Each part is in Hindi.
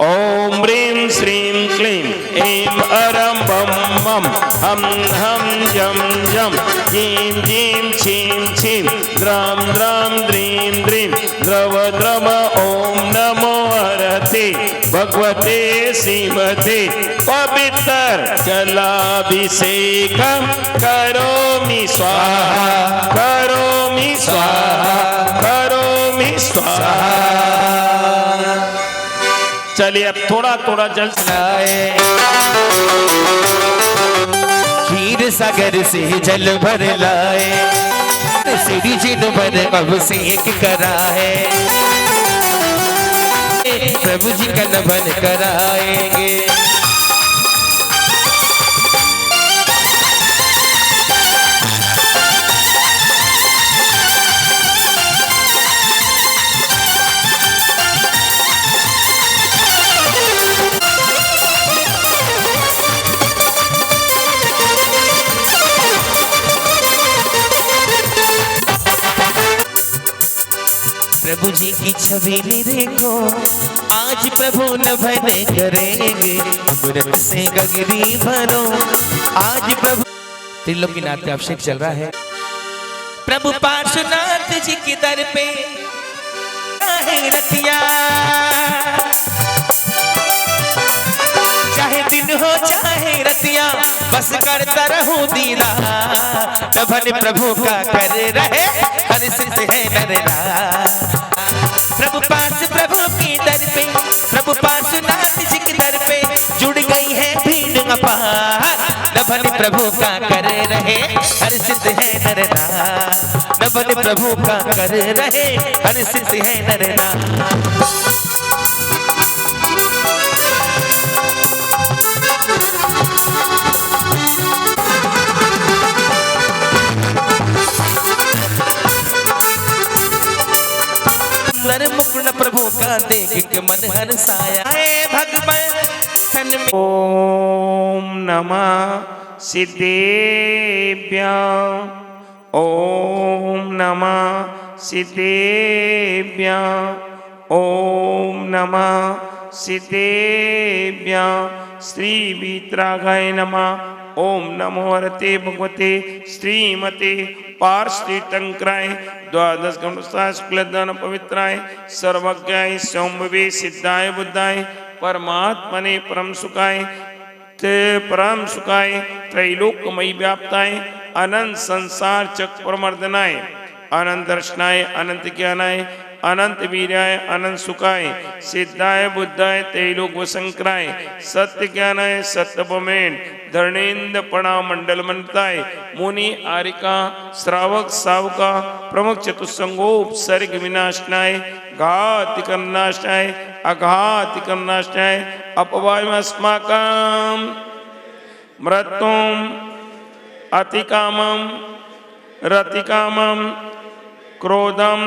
ओम ह्रीं श्रीं क्लीं ऐं अरं बं मं हं हं जं जं जीं जीं छीं छीं द्रां द्रां द्रीं द्रीं द्रव द्रव ओम नमो हरते भगवते श्रीमते पवित्र जलाभिषेकं करोमि स्वाहा करोमि स्वाहा करोमि स्वाहा। चलिए अब थोड़ा थोड़ा जल लाए, क्षीर सागर से जल भर लाए, सीढ़ी जिन भर अभिषेक करा है, प्रभु जी का नमन कराएंगे। प्रभु जी की छवि देखो, आज प्रभु नभन करेंगे, अमृत से गगरी भरो आज प्रभु। त्रिलोकीनाथ का अभिषेक चल रहा है। प्रभु पार्श्वनाथ जी के दर पे चाहे रतिया, चाहे दिन हो चाहे रतिया, बस करता रहूं दीदा, नभन प्रभु का कर रहे हर सिद्ध है नरना। प्रभु पार्श प्रभु की दर पे, प्रभु पार्श्वनाथ जी के दर पे जुड़ गई है भीड़ अपार, नभन प्रभु का कर रहे हर सिद्ध है नरना, नभन प्रभु का कर रहे हर सिद्ध है नरना। मुकुट प्रभु का देख के मन हर्षाया, भगवान सन में। ओम नमः सिद्धेभ्यः ओम नमः सिद्धेभ्यः ओम नमः सिद्धेभ्यः श्री वीतरागाय नमः। ओम नमो हरते भगवते श्रीमते पार्श्वतीर्थंकराय द्वादश गणुष्ठाय शुक्लदान पवित्राय सर्वज्ञाय सौम्भवे सिद्धाय बुद्धाय परमात्मने परम सुखाय त्रैलोक्यमयी व्याप्ताय अनंत संसार चक्र प्रमर्दनाय अनंत दर्शनाय अनंत ज्ञानाय अनंत वीर्याय अनंत सुखाय सिद्धाय बुद्धाय त्रैलोक वशंकराय सत्य ज्ञानाय सत्यपमेन धर्णेन्द्र प्रणाम मंडल मंडताय मुनि आरिका श्रावक सावका प्रमुख चतुसंगोप सर्ग विनाशनाय घाति कर्नाशनाय अघाति कर्नाशनाय अपवायमस्माकं मृत्युम अतिकामम रतिकामम क्रोधम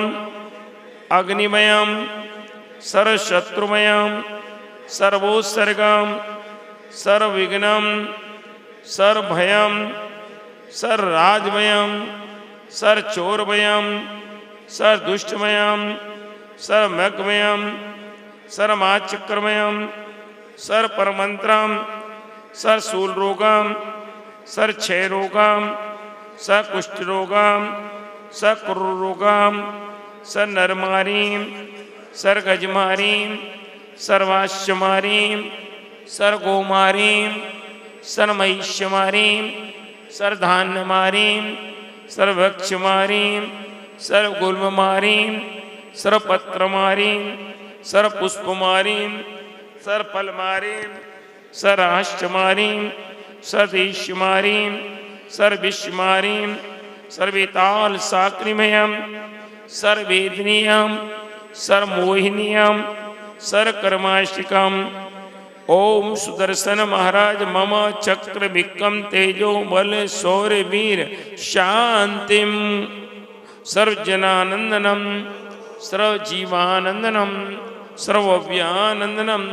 अग्निमयम सर्वशत्रुमयम सर्वोत्सर्गम सर्वविघ्नम सर्वभयम सर्वराजभयम सर्वचोरभयम सर्वदुष्टमयम सर्वमग्मयम सर्वमाचक्रमयम सर्वपरमंत्रम सर्वशूलरोगम सर्वक्षयरोगम सर्वकुष्ठरोगम सर्वकुरुरोगम सर्वनरमारीं सर्वगजमारीं सर्वाश्वमारीं सर्वगोमारीं सर्वमहिष्यमारीं सर्वधान्यमारीं सर्वभक्षमारीं सर्वगुल्ममारीं सर्वपत्रमारीं सर्वपुष्पमारीं सर्वफलमारीं सर्वाश्चमारीं सर्वदेश्यमारीं सर्वविश्वमारीं सर्वेताल साक्रिमयं सर्ववेदनीयं सर्वमोहिनीयं सर्वकर्माष्टिकं। ओम सुदर्शन महाराज मम चक्र विक्रम तेजो बल शौर्य वीर शांतिम सर्वजनानंदनम सर्वजीवानंदनम सर्वव्यानंदनम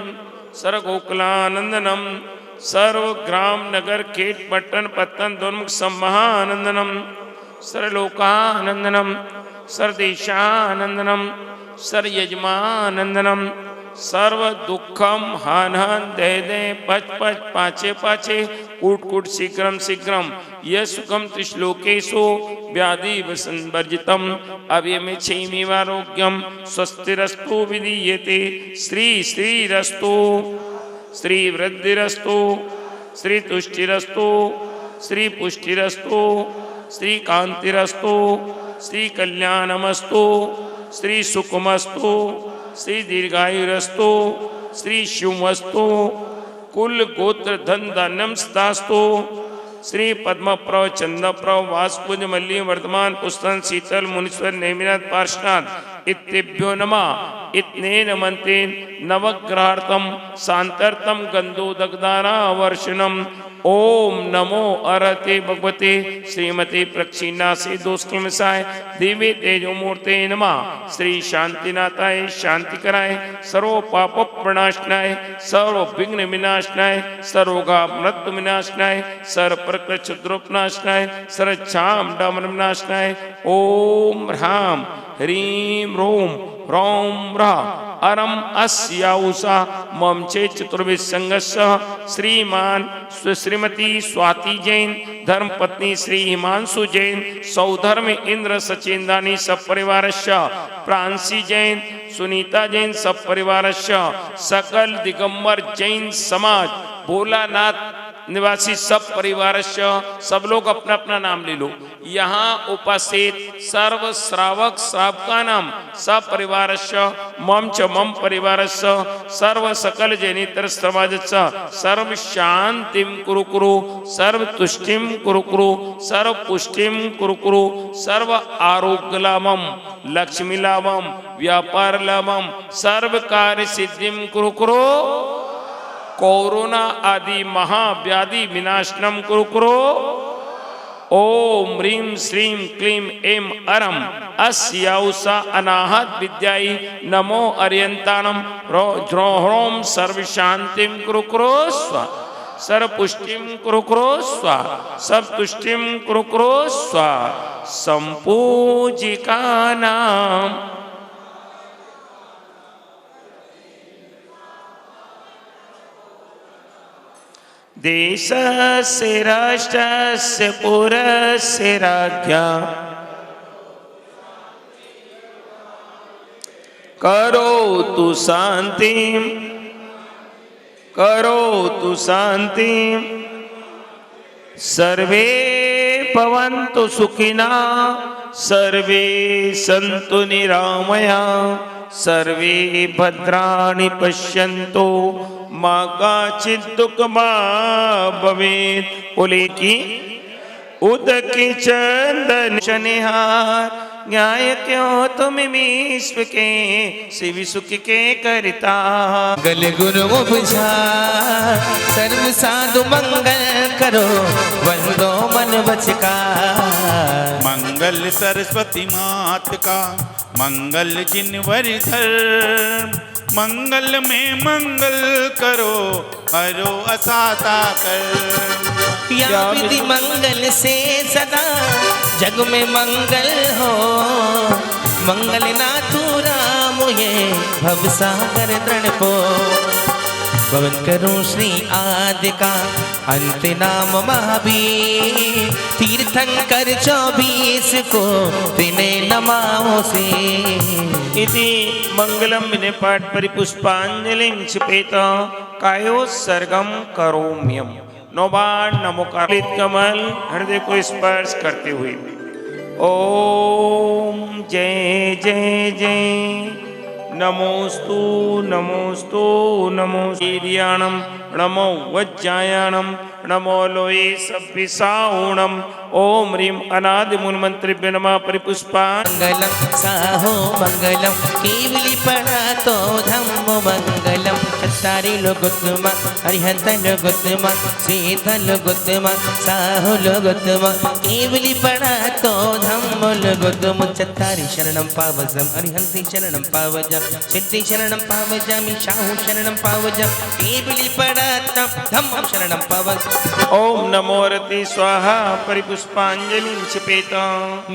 सर्वगोकुलानंदनम सर्वग्राम नगर केट पट्टन पत्तन दोन्मुख सम्महानंदनम सर्वलोकानंदनम सर्वदेशानंदनम सर्वयजमानंदनम सर्व दुःखम हन हन दे दे पच पच पाचे पाचे कूट कूट शीघ्रम शीघ्रम यह सुखम त्रिश्लोकेशो व्याधि वसंवर्जितम अव्यमेच्छैमिवारोग्यम स्वस्तिरस्तु विधीयते श्री श्रीरस्तु श्री वृद्धिरस्तु श्री तुष्टिरस्तु श्री पुष्टिरस्तु श्री कांतिरस्तु श्री कल्याणमस्तु श्री सुखमस्तु श्री दीर्घायुरस्तु श्री शिवमस्तु कुल गोत्र धन धान्यम सदास्तु श्री पद्म प्रव चंद प्रव वासपुंज मल्ली वर्धमान पुस्तन शीतल मुनीश्वर नेमिनाथ पार्श्वनाथ इत्येभ्यो नमः इतनेन मंत्रेण नवग्रहार्थम शांतर्थम गंधोदकदाना वर्षणम ओम नमो अरते भगवते श्रीमती प्रक्षिणासे दोषक्लेमसाय देवी तेजो मूर्ते नमः श्री शांतिनाथाय शांति कराय सर्व पाप प्रणाशनाय सर्व विघ्न विनाशनाय सर्वगा मृत्यु विनाशनाय सर्व प्रकृत क्षुद्रोपनाशनाय सर्व छाम डामर विनाशनाय ओम ह्राम ह्रीं रोम रोम रा अरम अस्याउषा मम चे चतुर्विद संगस्य श्रीमान श्रीमती स्वाति जैन धर्म पत्नी श्री हिमांशु जैन सौधर्म इंद्र सचेंदानी सब परिवारस्य प्रांसी जैन सुनीता जैन सब परिवारस्य सकल दिगंबर जैन समाज भोलानाथ निवासी सब परिवारस्य सब लोग अपना अपना नाम ले लो। यहाँ उपस्थित सर्व श्रावक श्रावका नाम सब परिवारस्य मम च मम परिवारस्य सर्व सकल जैनेतर समाजस्य सर्व शांतिं कुरु कुरु सर्व तुष्टिं कुरु कुरु सर्व पुष्टिं कुरु कुरु सर्व आरोग्य लाभम लक्ष्मी लाभम व्यापार लाभम सर्व कार्य सिद्धिं कुरु कुरु कोरोना आदि महाव्याधि विनाशनम कुरु कुरु ओम ह्रीं श्रीं क्लीं ऐं अरम अस्याउषा अनाहत विद्यायै नमो अर्यन्ताणं ह्रों सर्व शांतिं कुरु कुरु स्वा सर्व पुष्टिं कुरु कुरु स्वा सब तुष्टिं कुरु कुरु स्वा संपूजिका नाम देशस्य राष्ट्रस्य पुरस्य राज्ञा करोतु शान्तिं करोतु शान्तिं सर्वे भवन्तु सुखिनः सर्वे सन्तु निरामयाः सर्वे भद्राणि पश्यन्तु माँ काचित् दुःखमा भवेत् बोले की उदकी चंदन शनिहार न्याय क्यों तुम विश्व के शिव सुख के करता गल गुरु उपचार सर्व साधु मंगल करो वंदो मन बचका मंगल सरस्वती मात का मंगल जिनवर धर्म मंगल में मंगल करो हरो असाता कर या विधि मंगल से सदा जग में मंगल हो मंगल नाथु राम ये भव सागर तृण को पवन करूं श्री आदि का अंत नाम महावीर तीर्थंकर 24 को तिन्हें नमाओ से इति मंगलम विनय पाठ परिपुष्पांजलिं क्षिपेत कायोत्सर्गम करोम्यम नौबाण नमोकारित कमल हृदय को स्पर्श करते हुए ओम जय जय जय नमोस्तु नमोस्तु नमो वीर्याणं नमो वज्रायणं नमो लोये सब्बिसाऊणं ओम ह्रीं अनादि मूलमंत्रिभ्यो नमः परिपुष्पान् मंगलम साहो मंगलम केवली परातो धम्म मंगलम चतारिलो गुत्तमा हरिहंतलो गुत्तमा सीतलो गुत्तमा साहुलो गुत्तमा केवली पड़ा तो धम्मलो गुत्तम चतारि शरणं पावजं हरिहंति शरणं पावजं सिद्धि शरणं पावजामि शाहु शरणं पावजं केवली पड़ा तो धम्मं शरणं पावजं। ओम नमो रति स्वाहा परिपुष्पांजलि क्षिपेता।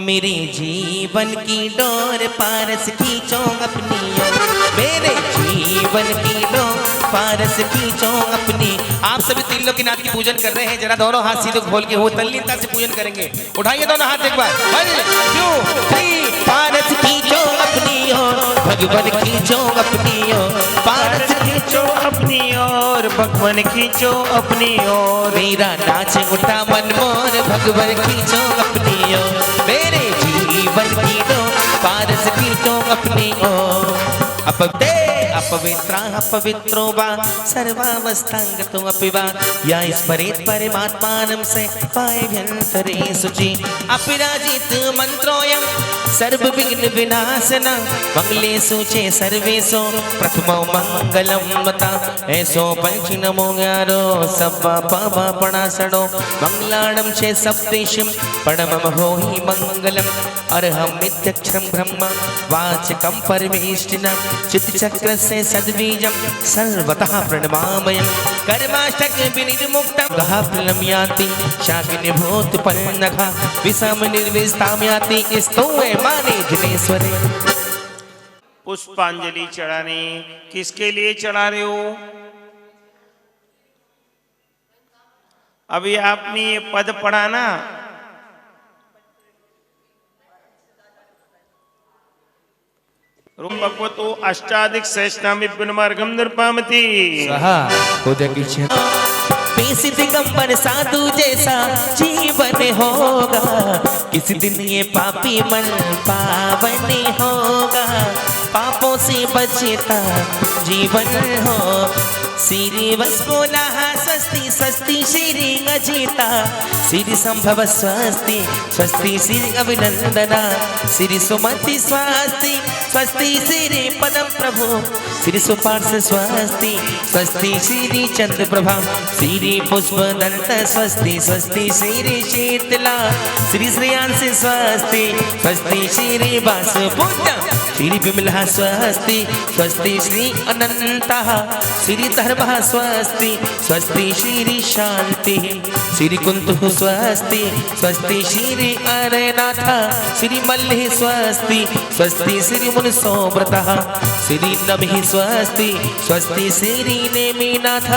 मेरे जीवन की डोर पारस खींचो अपनी ओर, मेरे जीवन की डोर पारस खींचो अपनी। आप सभी त्रिलोकीनाथ की पूजन कर रहे हैं, जरा दोनों हाथ सीधे खोल के वो तल्लीनता से पूजन करेंगे। उठाइए दोनों हाथ एक बार, 1 2 3। पारस खींचो अपनी ओर, भगवान खींचो अपनी ओर, पारस खींचो अपनी ओर, भगवान खींचो अपनी ओर। मेरा नाच उठा मन मोर, भगवान खींचो अपनी ओर, मेरे जीवन की डोर पारस खींचो अपनी ओर। अपवित्रो वा सर्वावस्थांगतो अपि वा या स्मरेत् परमात्मानं से पायभ्यन्तरे शुचि। अपिराजित मंत्रोऽयं सर्वविघ्न विनाशनं मंगलेषु च सर्वेषु प्रथमो मंगलं मता। ऐसो पंच नमो ग्यारो सब्बा पावा पणासणो मंगलाणं च सप्तेशं परमं होहि मंगलम्। अर्हं मिथ्यक्षरं ब्रह्म वाचकं परमेष्टिनं चित्तचक्र से सद्बीजं सर्वतः प्रणमामयं। कर्माष्टक विनिर्मुक्तं गहाफलं याति शाकिनिभूतपन्नघा विषम निर्विस्तां याति स्तोये माने जनेश्वरे। पुष्पांजलि चढ़ाने किसके लिए चढ़ा रहे हो? अभी आपने ये पद पढ़ा ना, रूम भगवतो अष्टाधिक सहस्रनाम विपिनमार्गम निर्पामति। बेसी दिगंबर साधु जैसा जीवन होगा, किसी दिन ये पापी मन पावन होगा। पापों से बचता जीवन हो, श्री वस्पोला स्वस्ति स्वस्ति श्री अजिता श्री संभव स्वस्ति स्वस्ति श्री अभिनंदना श्री सुमति स्वस्ति स्वस्ति श्री पदम प्रभु श्री सुपार्श स्वस्ति स्वस्ति श्री चंद्र प्रभा श्री पुष्प दंत स्वस्ति स्वस्ति श्री शीतला श्री श्रेयांश स्वस्ति स्वस्ति श्री वास पूजा श्री विमला स्वस्ति स्वस्ति श्री अनंतः श्री धर्मः स्वस्ति स्वस्ति श्री शांति श्री कुंतुः स्वस्ति स्वस्ति श्री अरनाथ श्री मल्लिः स्वस्ति स्वस्ति श्री मुनिसोव्रतः श्री नभिः स्वस्ति स्वस्ति श्री नेमिनाथ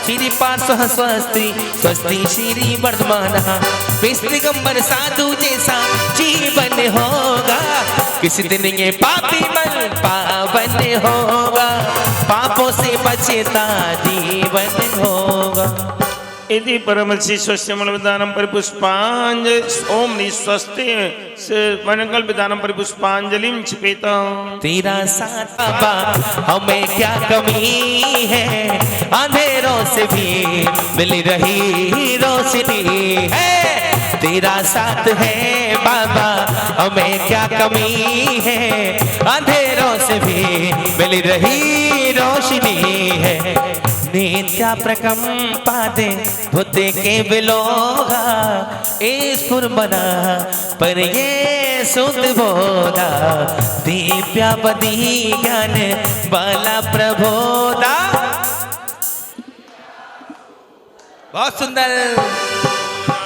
श्री पार्श्वः स्वस्ति स्वस्ति श्री वर्धमानः। दिगंबर साधु जैसा जीवन होगा, किसी दिन ये पापी मन पावन होगा। पापों से बचता जीवन होगा। इति परमर्षि स्वस्य मनोविधानम परिपुष्पांजलि ओम निस्वस्ति मनंगल विधानम परिपुष्पांजलिं क्षिपेता। तेरा साथ बाबा हमें क्या कमी है, अंधेरों से भी मिल रही रोशनी है। तेरा साथ है बाबा हमें क्या कमी है, अंधेरों से भी मिल रही रोशनी है। नित्या प्रकंपादे भूते के बिलोगा ईश्वर बना पर ये सुध बोधा दिव्यापदी ज्ञान बाला प्रबोधा। बहुत सुंदर।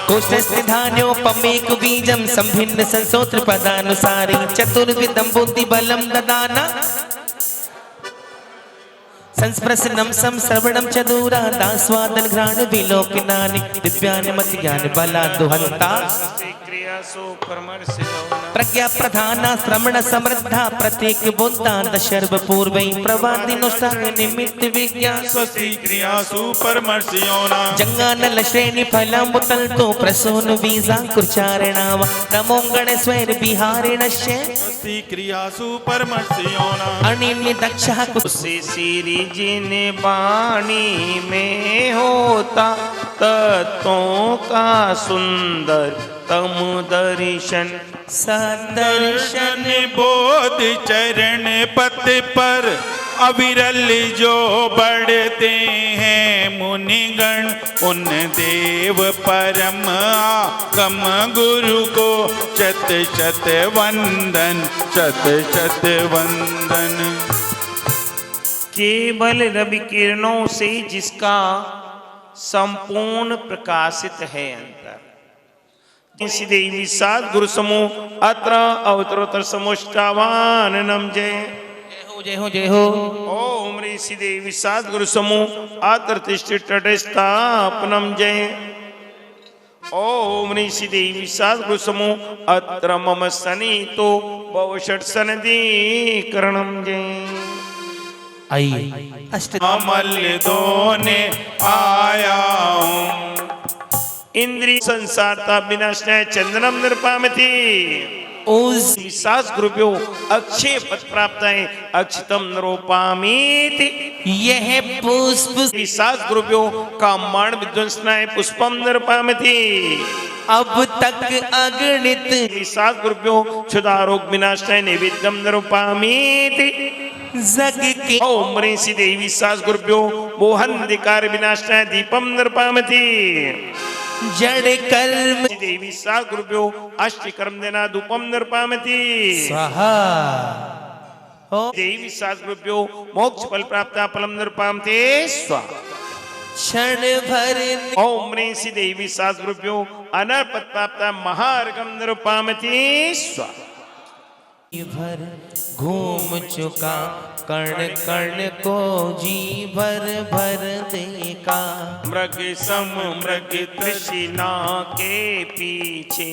कोष्ठस्थिधान्योपमेक बीजम संभिन्न संसोत्र पदानुसारी चतुर्विधम बुद्धि बलम ददाना संस्प्रसन्नम संश्रवणम च दूरा दास्वादन घ्राण विलोकनानि दिव्यानि मति ज्ञान बला दुहंता। प्रज्ञा प्रधाना श्रवण समृद्धा प्रत्येक बुद्धा दशर्व पूर्व प्रवादिनुष्ठान निमित्त विज्ञान स्वस्ति क्रियासु परमर्षयोना जंगानल श्रेणी फलम मुतल तो प्रसून वीजा कुचारिणावा नमो गणेश्वर बिहारिणस्य स्वस्ति क्रियासु परमर्षयोना अनिन्य दक्षः उसे श्री जिन वाणी में होता तत्वों का सुंदर तम दर्शन दर्शन बोध चरण पथ पर अविरल जो बढ़ते हैं मुनिगण, उन देव परम आगम गुरु को शत शत वंदन, शत शत वंदन। केवल रवि किरणों से जिसका संपूर्ण प्रकाशित है अंतर, देवी सात गुरु समूह अत्र अवतरोत्तर समोष्टावाननम जय। जय हो जय हो। ओम ऋषि देवी सात गुरु समूह अत्र तिष्ठितस्थापनम जय। ओम ऋषि देवी सात गुरु समूह अत्र मम सनितो भवषट सनदीकरणम जय। आइए अष्ट अमल दोने आया हूँ, इंद्रिय संसारता विनाशनाय चंदनम निर्पामति। उस विश्वास गुरुभ्यो अक्षय पद प्राप्त है अक्षतम नरोपामीति। यह पुष्प विश्वास गुरुभ्यो कामाण विध्वंसनाय पुष्पम निर्पामति। अब तक अगणित विश्वास गुरुभ्यो क्षुधारोग विनाशनाय नैवेद्यम नरोपामीति। जग के ओम ऋषि देवी सास गुरुभ्यो मोहन अधिकार विनाशनाय दीपम निर्पामति। जड़ कर्म देवी सास गुरुभ्यो अष्ट कर्म देना धूपम निर्पामति। स्वाहा। ओ देवी सास गुरुभ्यो मोक्ष फल प्राप्त फलम निर्पामते स्वाहा। क्षण भर ओम ऋषि देवी सास गुरुभ्यो अनर्पत प्राप्त महार्गम निर्पामति स्वाहा। भर घूम चुका कर्ण कर्ण को जी भर भर देखा। मृग सम मृग तृष्णा के पीछे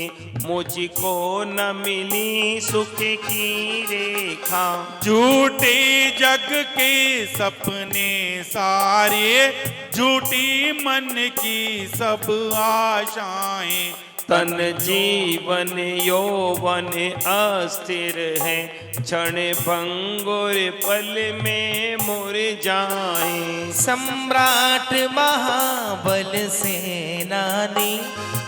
मुझको न मिली सुख की रेखा। झूठे जग के सपने सारे, झूठी मन की सब आशाएं। तन जीवन यौवन अस्थिर है, क्षण भंगुर पल में मुर जाए। सम्राट महाबल सेनानी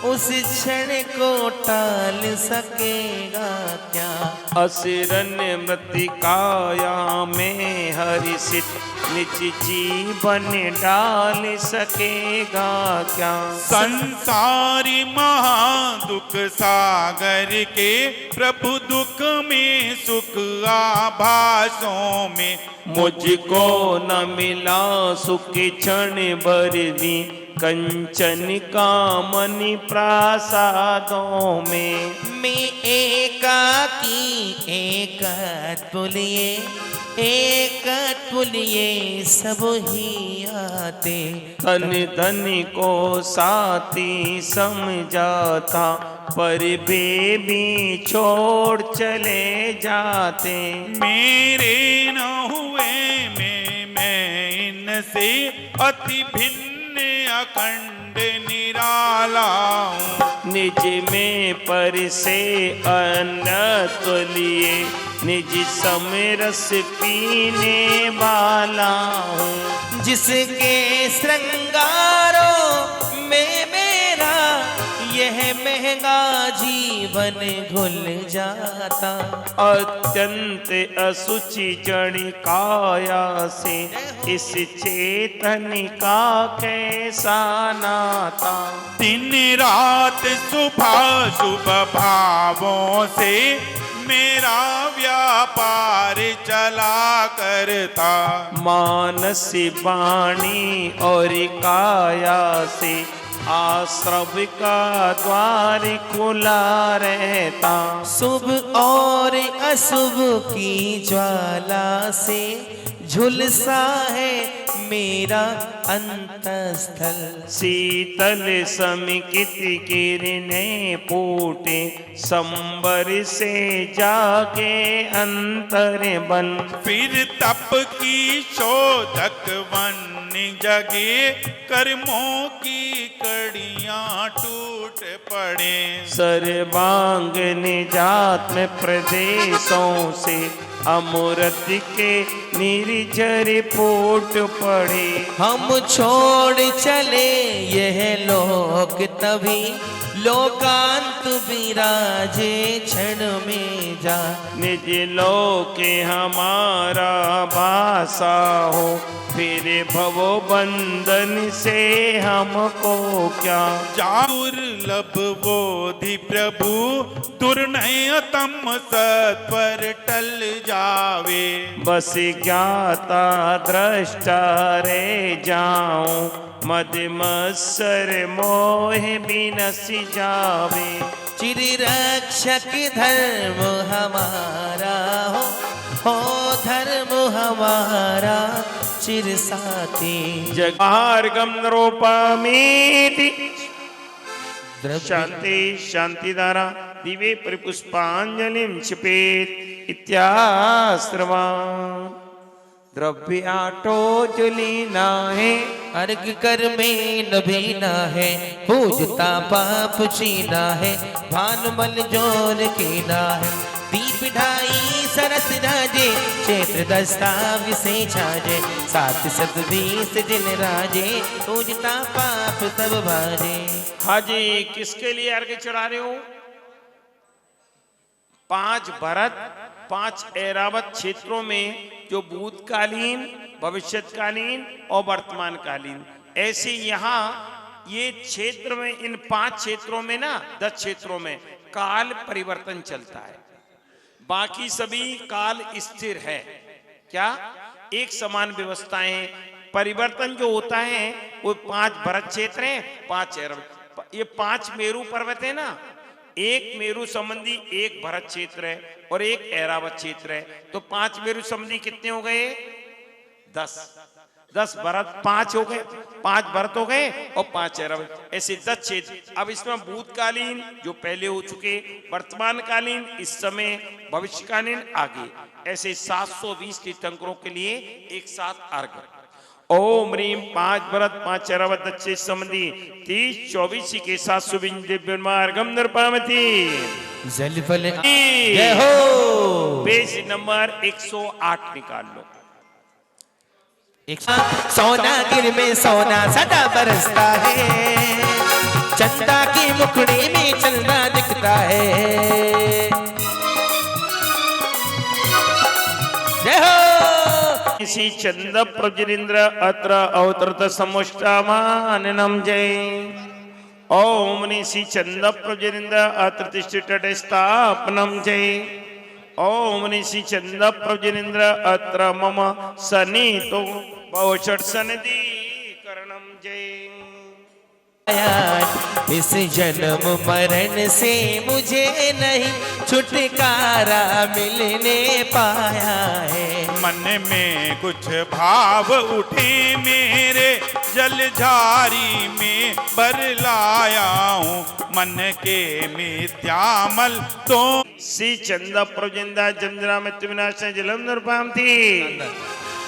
उस क्षण को टाल सकेगा क्या। असुरन मृतिकाया में हर्षित निज जीवन डाल सकेगा क्या। संसारी महादुख सागर के, प्रभु दुख में सुख आभासों में। मुझको न मिला सुख क्षण भर भी, कंचन कामनि प्रासादों में। मैं एकाकी एक बोलिए एक बोलिए सब ही आते। धन धन को साथी समझाता, पर बेबी छोड़ चले जाते। मेरे न हुए मैं इनसे अति भिन्न अखंड निराला हूँ। निज में पर से अनत लिए, निज समरस पीने वाला हूँ। जिसके श्रृंगारों में मेरा यह महंगा जीवन घुल जाता। अत्यंत असुचि जड़ काया से, इस चेतन का कैसा नाता। दिन रात सुबह शुभ भावों से, मेरा व्यापार चला करता। मानस वाणी और काया से, आश्रव का द्वार खुला रहता। शुभ और अशुभ की ज्वाला से झुलसा है मेरा अंतस्थल। शीतल समिकित किरणें फूटे, संबर से जागे अंतर बन। फिर तप की शोधक वन जगे, कर्मों की कड़ियां टूट पड़े। सर्वांग निजात में प्रदेशों से, अमृत के निर्जर फूट पड़े। हम छोड़ चले यह लोक तभी, लोकांत विराजे क्षण में जा। निज लोके हमारा भाषा हो, फिर भव बंधन से हमको क्या। दुर्लभ बोधि प्रभु दुर्नय तम सत्वर टल जावे। बस ज्ञाता दृष्टा रे जाऊं, मद मत्सर मोह बिनस जावे। चिर रक्षक धर्म हमारा हो धर्म हमारा चिर साथी। जगार्गम नरोपमेति शांति शांति धारा दिवे परिपुष्पांजलिं क्षिपेत् इत्याश्रमान्। द्रव्याटो जुलीना है, अर्घ कर में नभीना है, पूजता पाप चीना है, भानुमल जोर कीना है। दीप ढाई सरस राजे, क्षेत्र दस्ता विसे छाजे, 7 सत 20 जिन राजे, पूजता पाप सब भाजे। हाजी किसके लिए अर्घ चढ़ा रहे हो? 5 भरत 5 ऐरावत क्षेत्रों में जो भूतकालीन, भविष्यकालीन और वर्तमान कालीन, ऐसे यहाँ ये क्षेत्र में, इन 5 क्षेत्रों में ना 10 क्षेत्रों में काल परिवर्तन चलता है। बाकी सभी काल स्थिर है। क्या? एक समान व्यवस्थाएं। परिवर्तन जो होता है वो 5 भरत क्षेत्र हैं, 5 ऐरावत, ये 5 मेरु पर्वत है ना, एक मेरु संबंधी एक भरत क्षेत्र है और एक ऐरावत क्षेत्र है। तो 5 मेरु संबंधी कितने हो गए? 10 भरत 5 हो गए, 5 भरत हो गए और 5 ऐरावत, ऐसे 10 क्षेत्र। अब इसमें भूतकालीन जो पहले हो चुके, वर्तमान कालीन इस समय, भविष्यकालीन आगे, ऐसे 720 तीर्थंकरों के लिए एक साथ अर्घ। ओम ह्रीम 5 भरत 5 ऐरावत अच्छे संबंधी 30-24 के साथ सुबिन दिव्य मार्गम नरपामती जल फल जय हो। पेज नंबर 108 निकाल लो। सोना गिर में सोना सदा बरसता है, चंदा की मुखड़ी में चंदा दिखता है। जय हो। श्री चंद प्रजरिंद्र अत्र अवतरत समुष्टामाननम जय। ओम श्री चंद प्रजरिंद्र अत्र तिष्ठित स्थापनम जय। ओम श्री चंद प्रजरिंद्र अत्र मम सनीतो बहुषट सनदी करणम जय। इस जन्म मरण से मुझे नहीं छुटकारा मिलने पाया है। मन में कुछ भाव उठे मेरे, जलझारी में बरलाया हूँ, मन के मिथ्यामल तो। श्री चंद प्रजिंदा जंजरा मृत्यु विनाश जलम नरपाम थी।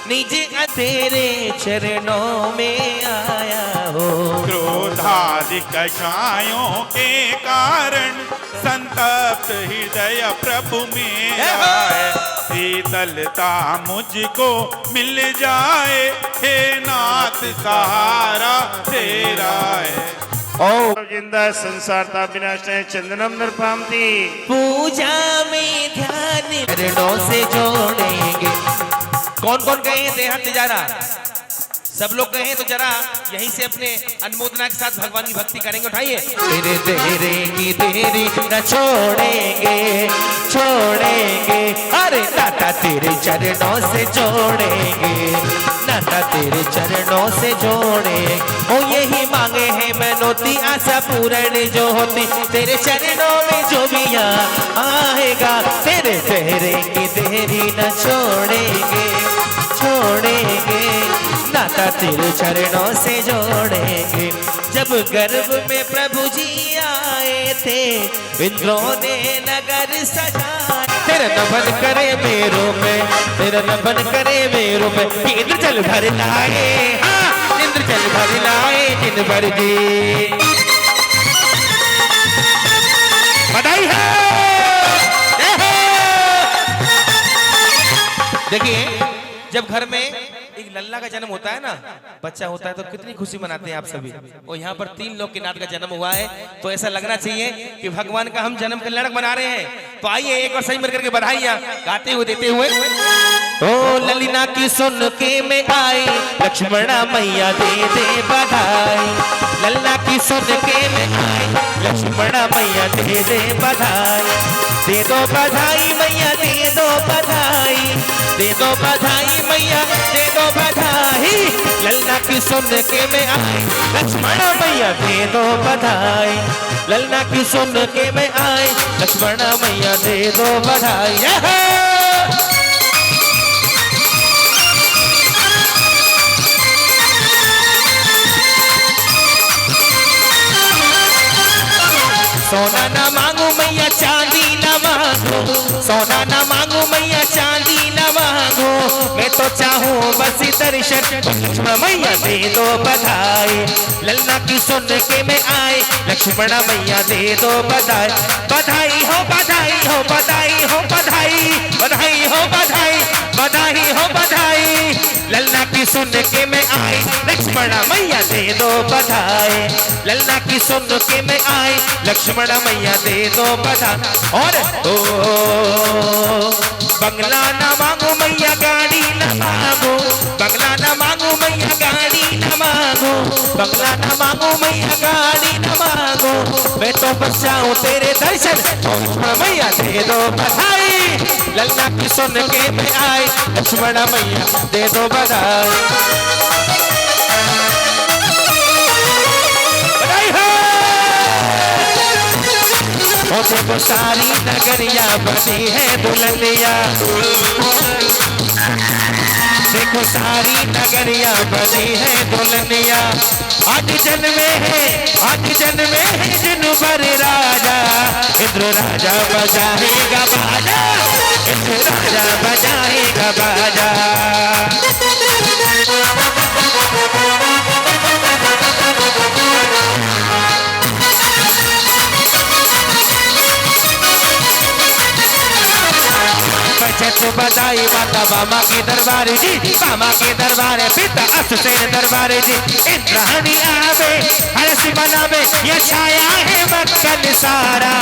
निज तेरे चरणों में आया हो। क्रोधादि कषायों के कारण संतप्त हृदय प्रभु मेरा है। शीतलता मुझको मिल जाए, हे नाथ सहारा तेरा है। ओ जिंदा संसारता विनाश चंदनम नरपाम थी। पूजा में ध्यान चरणों से जोड़ेंगे। कौन कौन कहे थे हाथ जरा? सब लोग कहे तो जरा यहीं से अपने अनुमोदना के साथ भगवान की भक्ति करेंगे। उठाइए। तेरे तेरे की देरी न छोड़ेंगे, छोड़ेंगे, अरे नाता तेरे चरणों से जोड़ेंगे, नाता तेरे चरणों से जोड़ेंगे। ओ यही मांगे हैं मनोती आशा पूर्ण जो होती, तेरे चरणों में जो भी आएगा, तेरे तेरे की देरी न छोड़ेंगे, छोड़ेंगे, नाता तेरे चरणों से जोड़ेंगे। जब गर्भ में प्रभु जी आए थे, इंद्रों ने नगर सजाया। तेरा नमन करे मेरो में, तेरा नमन करे मेरो में। इंद्र चल भर लाए, हाँ इंद्र चल भर लाए जिन भर जी। बधाई है। देखिए जब घर में एक लल्ला का जन्म होता है ना, बच्चा होता है तो कितनी खुशी मनाते हैं आप सभी। और यहाँ पर 3 लोग के नाथ का जन्म हुआ है, तो ऐसा लगना चाहिए कि भगवान का हम जन्म कल्याणक मना रहे हैं। तो आइए एक बार सही मिल करके बधाइयाँ गाते हुए देते हुए। ओ ललिना की सुन के मैं आई, लक्ष्मणा मैया दे बधाई। लल्ला की सुन के मैं आई, लक्ष्मणा मैया दे बधाई। दे दो बधाई मैया दे दो बधाई, दे दो बधाई मैया दे दो बधाई। लल्ला की सुन के मैं आई, लक्ष्मणा मैया दे दो बधाई। लल्ला की सुन के मैं आई, लक्ष्मणा मैया दे दो बधाई। सोना ना मांगू मैया चांदी ना मांगू, सोना ना मांगू मैया चांदी ना मांगू। मैं तो चाहूँ बस दर्शन, लक्ष्मण मैया दे दो बधाई। लल्ला की सुन के मैं आए, लक्ष्मण मैया दे दो बधाई। बधाई हो बधाई हो बधाई हो बधाई, बधाई हो बधाई बधाई हो बधाई। लल्ला की सुन के मैं आए, लक्ष्मण मैया दे दो बधाई। लल्ला की सुन के मैं आए, लक्ष्मण मैया दे दो बधाई। और बंगला ना मांगू मैया गाड़ी ना मांगू, बंगला ना मांगू मैया गाड़ी ना मांगू, बंगला ना मांगू मैया गाड़ी ना मांगू। मैं तो बचाऊं तेरे दर्शन, लक्ष्मण मैया दे दो बधाई। लल्ला की सुन के मैं आए, लक्ष्मण मैया दे दो बधाई। बधाई हो। ओ देखो सारी नगरिया बनी है दुल्हनिया, देखो सारी नगरिया बनी है दुल्हनिया। आज जन्मे है, आज जन्मे है जिनवर राजा। इंद्र राजा बजाएगा बाजा, इंद्र राजा बजाएगा बाजा। बजट बजाई माता बामा के दरबार जी, बामा के दरबार पिता अश्वसेन दरबार जी। इंद्राणी आवे हर्ष मनावे, ये छाया है मक्कल सारा।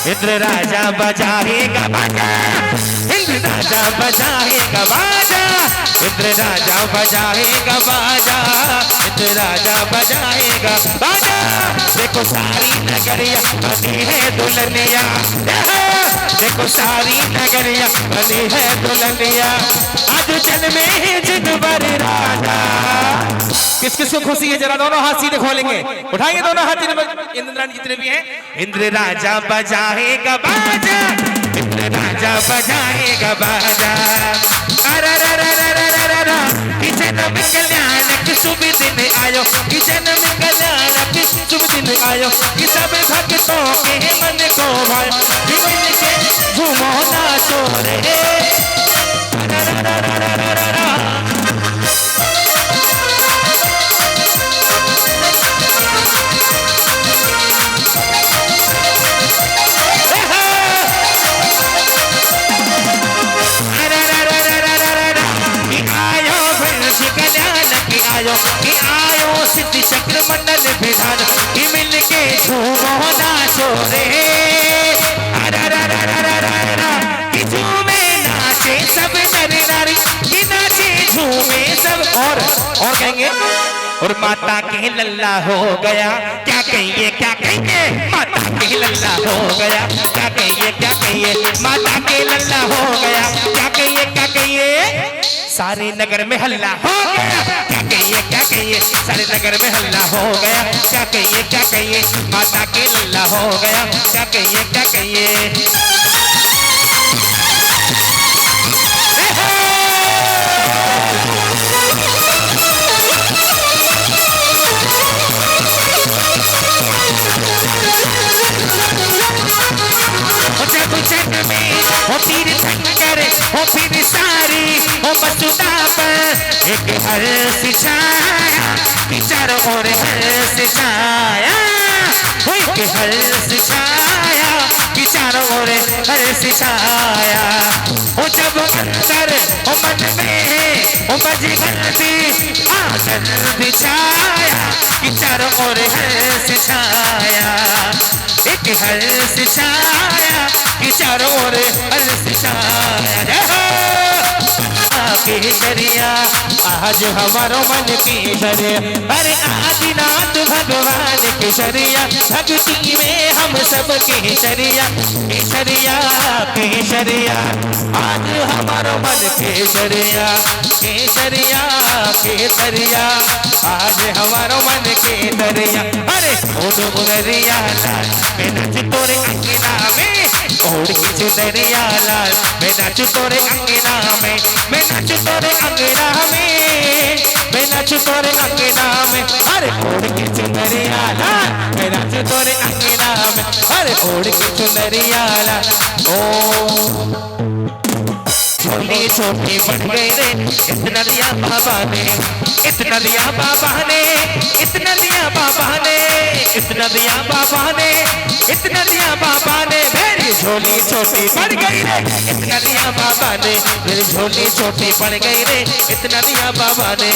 इंद्र राजा बजाएगा बाजा, इंद्र राजा बजाएगा बाजा, इंद्र राजा बजाएगा बाजा, इंद्र राजा बजाएगा बाजा। देखो सारी नगरिया बनी है दुल्हनिया, देखो सारी नगरिया बनी है दुल्हनिया। आज जन्मे है जिनवर राजा। किस किस को खुशी है, जरा दोनों हाथ सीधे खोलेंगे, उठाएंगे दोनों हाथ। इंद्राणी जितने भी हैं, इंद्र राजा बजाएगा बाजा, इंद्र राजा बजाएगा बाजा। कि जन्म कल्याणक शुभ दिन आयो, कि जन्म कल्याणक शुभ दिन आयो। कि सब भक्तों के मन को भायो, कि मिल के झूमो नाचो रे। कि आयो सिद्धि चक्र मंडल विधान, कि मिल के झूमो नाचो रे। कि झूमे नाचे सब नर नारी, कि नाचे झूमे सब। और कहेंगे और माता के लल्ला हो गया, क्या कहिए क्या कहिए, माता के लल्ला हो गया, क्या कहिए क्या कहिए, माता के लल्ला हो गया, क्या कहिए क्या कहिए। सारे नगर में हल्ला हो गया, क्या कहिए क्या कहिए, सारे नगर में हल्ला हो गया, क्या कहिए क्या कहिए, माता के लल्ला हो गया, क्या कहिए क्या कहिए। हो तीर्थंकर हो फिर सारी हो मसुदा पर एक हर्ष छाया, कि चारों ओर हर्ष छाया। हो एक हर्ष छाया, कि चारों ओर हर्ष छाया। हो जब अंदर हो मन में उपज गलती आनंद छाया कि चारों ओर हर्ष छाया, एक हर्ष छाया कि चारों ओर हर्ष छाया। केसरिया आज हमारो मन केसरिया, अरे आदिनाथ भगवान केसरिया, भक्ति में हम सब केसरिया केसरिया केसरिया, आज हमारो मन केसरिया केसरिया केसरिया, आज हमारो मन केसरिया। अरे ओढ़ मुनरिया लाल मैं नाच तोरे अंगना में, ओढ़ की चुनरिया लाल मैं नाच तोरे अंगना में, मैं नाच तोरे अंगना में, मैं नाच तोरे अंगना में। अरे ओढ़ की चुनरिया लाल मैं नाच तोरे अंगना में, अरे ओढ़ की चुनरिया लाल। ओ छोटी छोटी बढ़ गई रे इतना दिया बाबा ने, इतना दिया बाबा ने, इतना दिया बाबा ने, इतना दिया बाबा ने, इतना दिया बाबा ने। मेरी झोली छोटी बढ़ गई रे इतना दिया बाबा ने, मेरी झोली छोटी बढ़ गई रे इतना दिया बाबा ने।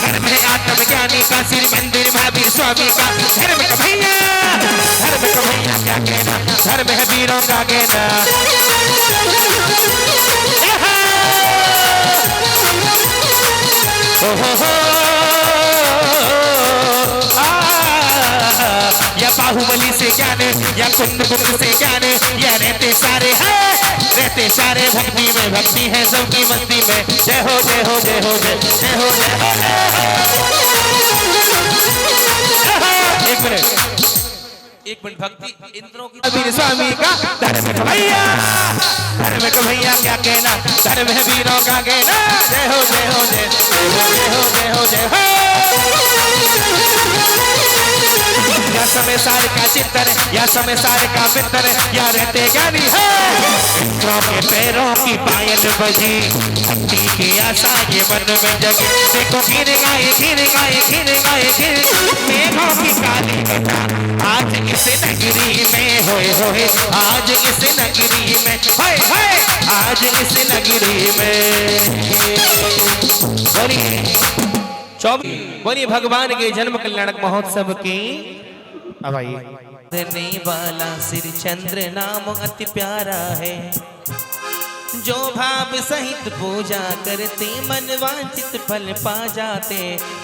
धर्म है आत्मज्ञानी का सिर मंदिर महावीर स्वामी का, धर्म का भैया क्या कहना, धर्म है वीरों का कहना। या बाहुबली से ज्ञान या कुंद से ज्ञान, या रहते सारे हैं रहते सारे भक्ति में, भक्ति है सबकी मस्ती में। जय हो जय हो जय हो जय जय हो जय हो। एक मिनट भक्ति इंद्रों की वीर स्वामी का, धर्म का भैया क्या कहना, धर्म है वीरों का कहना। जय हो जय हो जय जय हो जय हो जय हो। या समय सार का चित्तर या समय सार का मित्र, या रहते ज्ञानी है इंद्रों के पैरों की पायल बजी, भक्ति की आशा ये मन में जगी। देखो गिर गाए गिर गाए गिर गाए गिर मेघों की काली घटा, आज इस नगरी में होए होए, आज इस नगरी में होए होए, आज इस नगरी में। बोलिए भगवान के जन्म कल्याणक महोत्सव की। अब आइए। वाला सिर चंद्र नाम अति प्यारा है, जो भाव सहित पूजा करते मन वांछित फल पा जाते।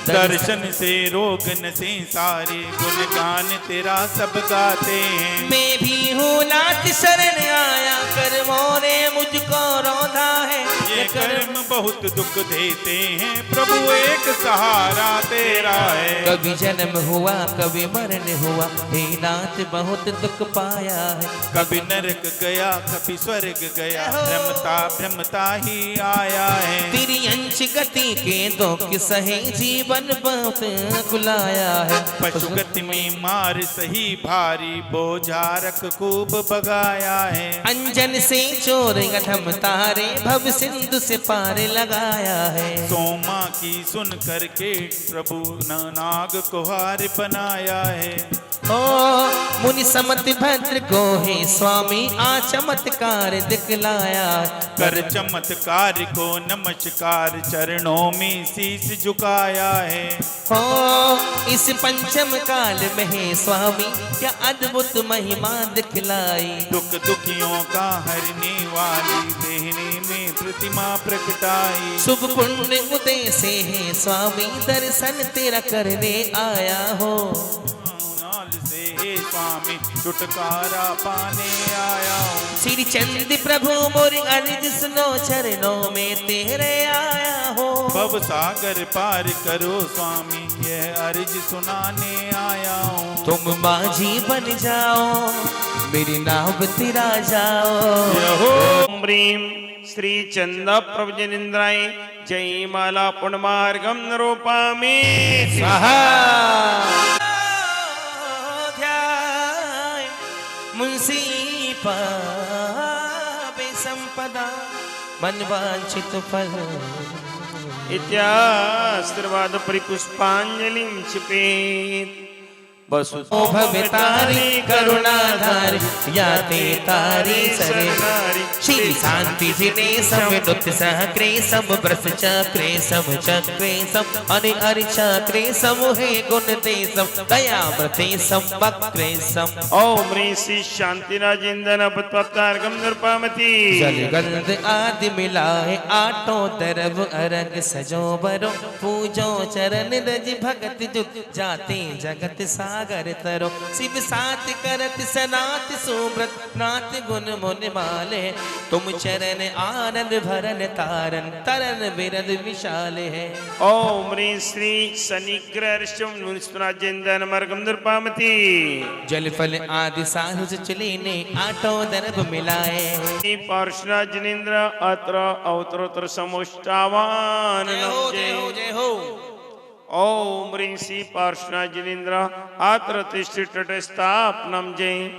दर्शन से रोग नसे सारे, गुणगान तेरा सब गाते हैं। मैं भी हूँ नाथ शरण आया, कर्मों ने मुझको रौंदा है। ये कर्म बहुत दुख देते हैं, प्रभु एक सहारा तेरा है। कभी जन्म हुआ कभी मरण हुआ, हे नाथ बहुत दुख पाया है। कभी नरक गया कभी स्वर्ग गया, भ्रमता ही आया है। तेरी अंश गति के दुख सहे, जीवन बहुत खुलाया है। पशु गति में मार सही भारी, बोझा रख खूब बगाया है। अंजन से चोर अधम तारे, भव सिंधु से पार लगाया है। सोमा की सुन करके प्रभु नाग को हार बनाया है। ओ मुनि समत भद्र को है स्वामी, आ चमत्कार दिखलाया। कर चमत्कार को नमस्कार, चरणों में शीश झुकाया है। हो इस पंचम काल में है स्वामी, क्या अद्भुत महिमा दिखलाई। दुख दुखियों का हरने वाली, देहने में प्रतिमा प्रकटाई। शुभ पुण्य उदय से है स्वामी, दर्शन तेरा करने आया हो। से हे स्वामी छुटकारा पाने आया हूँ। श्री चंद प्रभु मोरी अर्ज सुनो, चरणों में तेरे आया हो। भव सागर पार करो स्वामी, यह अर्ज सुनाने आया हूँ। तुम माझी बन जाओ, मेरी नाव तिरा जाओ। ओम ह्रीं श्री चंद प्रभुजनेन्द्राय जय माला पुण्यमार्गम निरूपामि स्वाहा। मुंशी पावे संपदा पदा मनवांछित फल इत्याशीर्वाद परिपुष्पांजलिं क्षिपेत् वसु ओ भवितारी करुणाधारी याते तारी सरे श्री शांति जिने सम नृत्य सह क्रेसम ब्रस चक्रेसम चक्रेसम अनि अरि चक्रेसम हे गुण देसम दयामृतेसम वक्रेसम ओम ह्रीं श्री शांतिराजेन्द्र पत्वार्गम नृपामति जल गंध आदि मिलाए आटो दरब अरग सजो बरो पूजो चरण रज भगत जुत जाते जगत सागर तरो शिव सात करत सनात सुब्रत नाथ गुण मुन माले तुम चरण आनंद भरन तारन तरन बिरद विशाल है ओम ह्रीं श्री शनिग्रहर्षम नुराजेन्द्र मर्गम नृपामति जल फल आदि साधु चले ने आटो दरब मिलाए पार्श्वनाथ जिनेन्द्र अत्र अवतरोत्तर समुष्टावान जय हो ओम ह्रीं श्री पार्श्वनाथ जिनेन्द्र अत्र तिष्ठि तटस्थापनम जय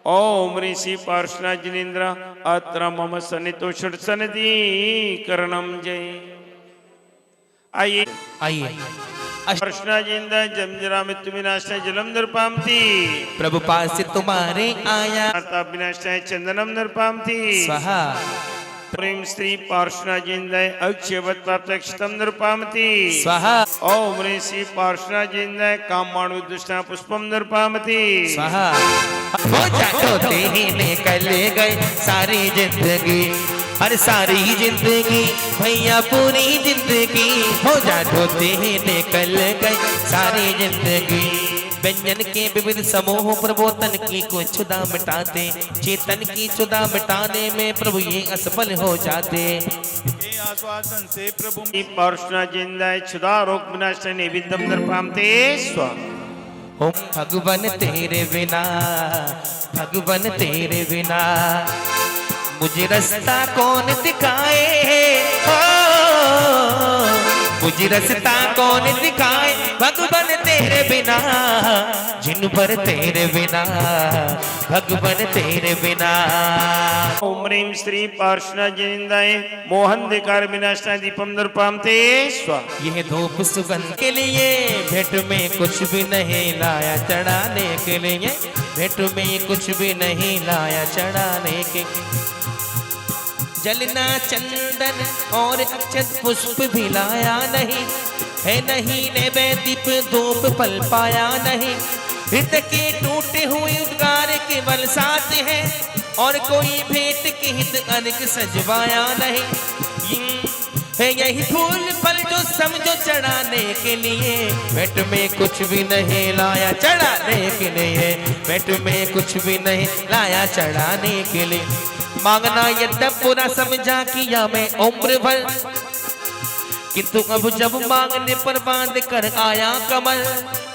ओम ह्रीं श्री पार्श्वनाथ जिनेन्द्र अत्र मम सन्नितो षट्सनदीकरणम जय आइए आइए पार्श्वनाथ जिनेन्द्र जमजरा मृत्यु विनाशाय जलम नृपामति प्रभु पास तुम्हारे आया माता विनाशाय चंदनम नृपामति स्वाहा प्रेम श्री पार्श्वनाथ जिनेन्द्र अक्षयवत प्राप्त अक्षतम नृपामति स्वाहा ओम ह्रीं श्री पार्श्वनाथ जिनेन्द्र कामाणु दुष्टा पुष्पम नृपामति स्वाहा वो जाटो ही निकल गए सारी जिंदगी अरे सारी जिंदगी भैया पूरी जिंदगी हो जाटो ही निकल गए सारी जिंदगी व्यंजन के विविध समूह प्रभु तन की को क्षुदा मिटाते चेतन की क्षुदा मिटाने में प्रभु ये असफल हो जाते ये आश्वासन से प्रभु पार्श्वनाथ जिनेन्द्र क्षुधा रोग विनाशाय नैवेद्यम नृपामते स्वाहा ओम भगवान तेरे बिना मुझे रास्ता कौन दिखाए मुझे रास्ता कौन दिखाए भगवान तेरे बिना जिन पर तेरे बिना भगवान तेरे बिना ओम ह्रीं श्री पार्श्वनाथ जिनेन्द्र मोहन दिकार विनाशाय दीपम नृपामते स्वाहा यह धूप सुगंध के लिए भेंट में कुछ भी नहीं लाया चढ़ाने के लिए भेंट में कुछ भी नहीं लाया चढ़ाने के जलना चंदन और अक्षत पुष्प भी लाया नहीं है नहीं नैवेद्य धूप पल पाया नहीं हृदय के टूटे हुए उद्गार केवल साथ है और कोई भेंट की हित अनक सजवाया नहीं है यही फूल फल जो समझो चढ़ाने के लिए भेंट में कुछ भी नहीं लाया चढ़ाने के लिए भेंट में कुछ भी नहीं लाया चढ़ाने के लिए मांगना यद्य पूरा समझा किया मैं उम्र भर किंतु अब जब मांगने पर बांध कर आया कमल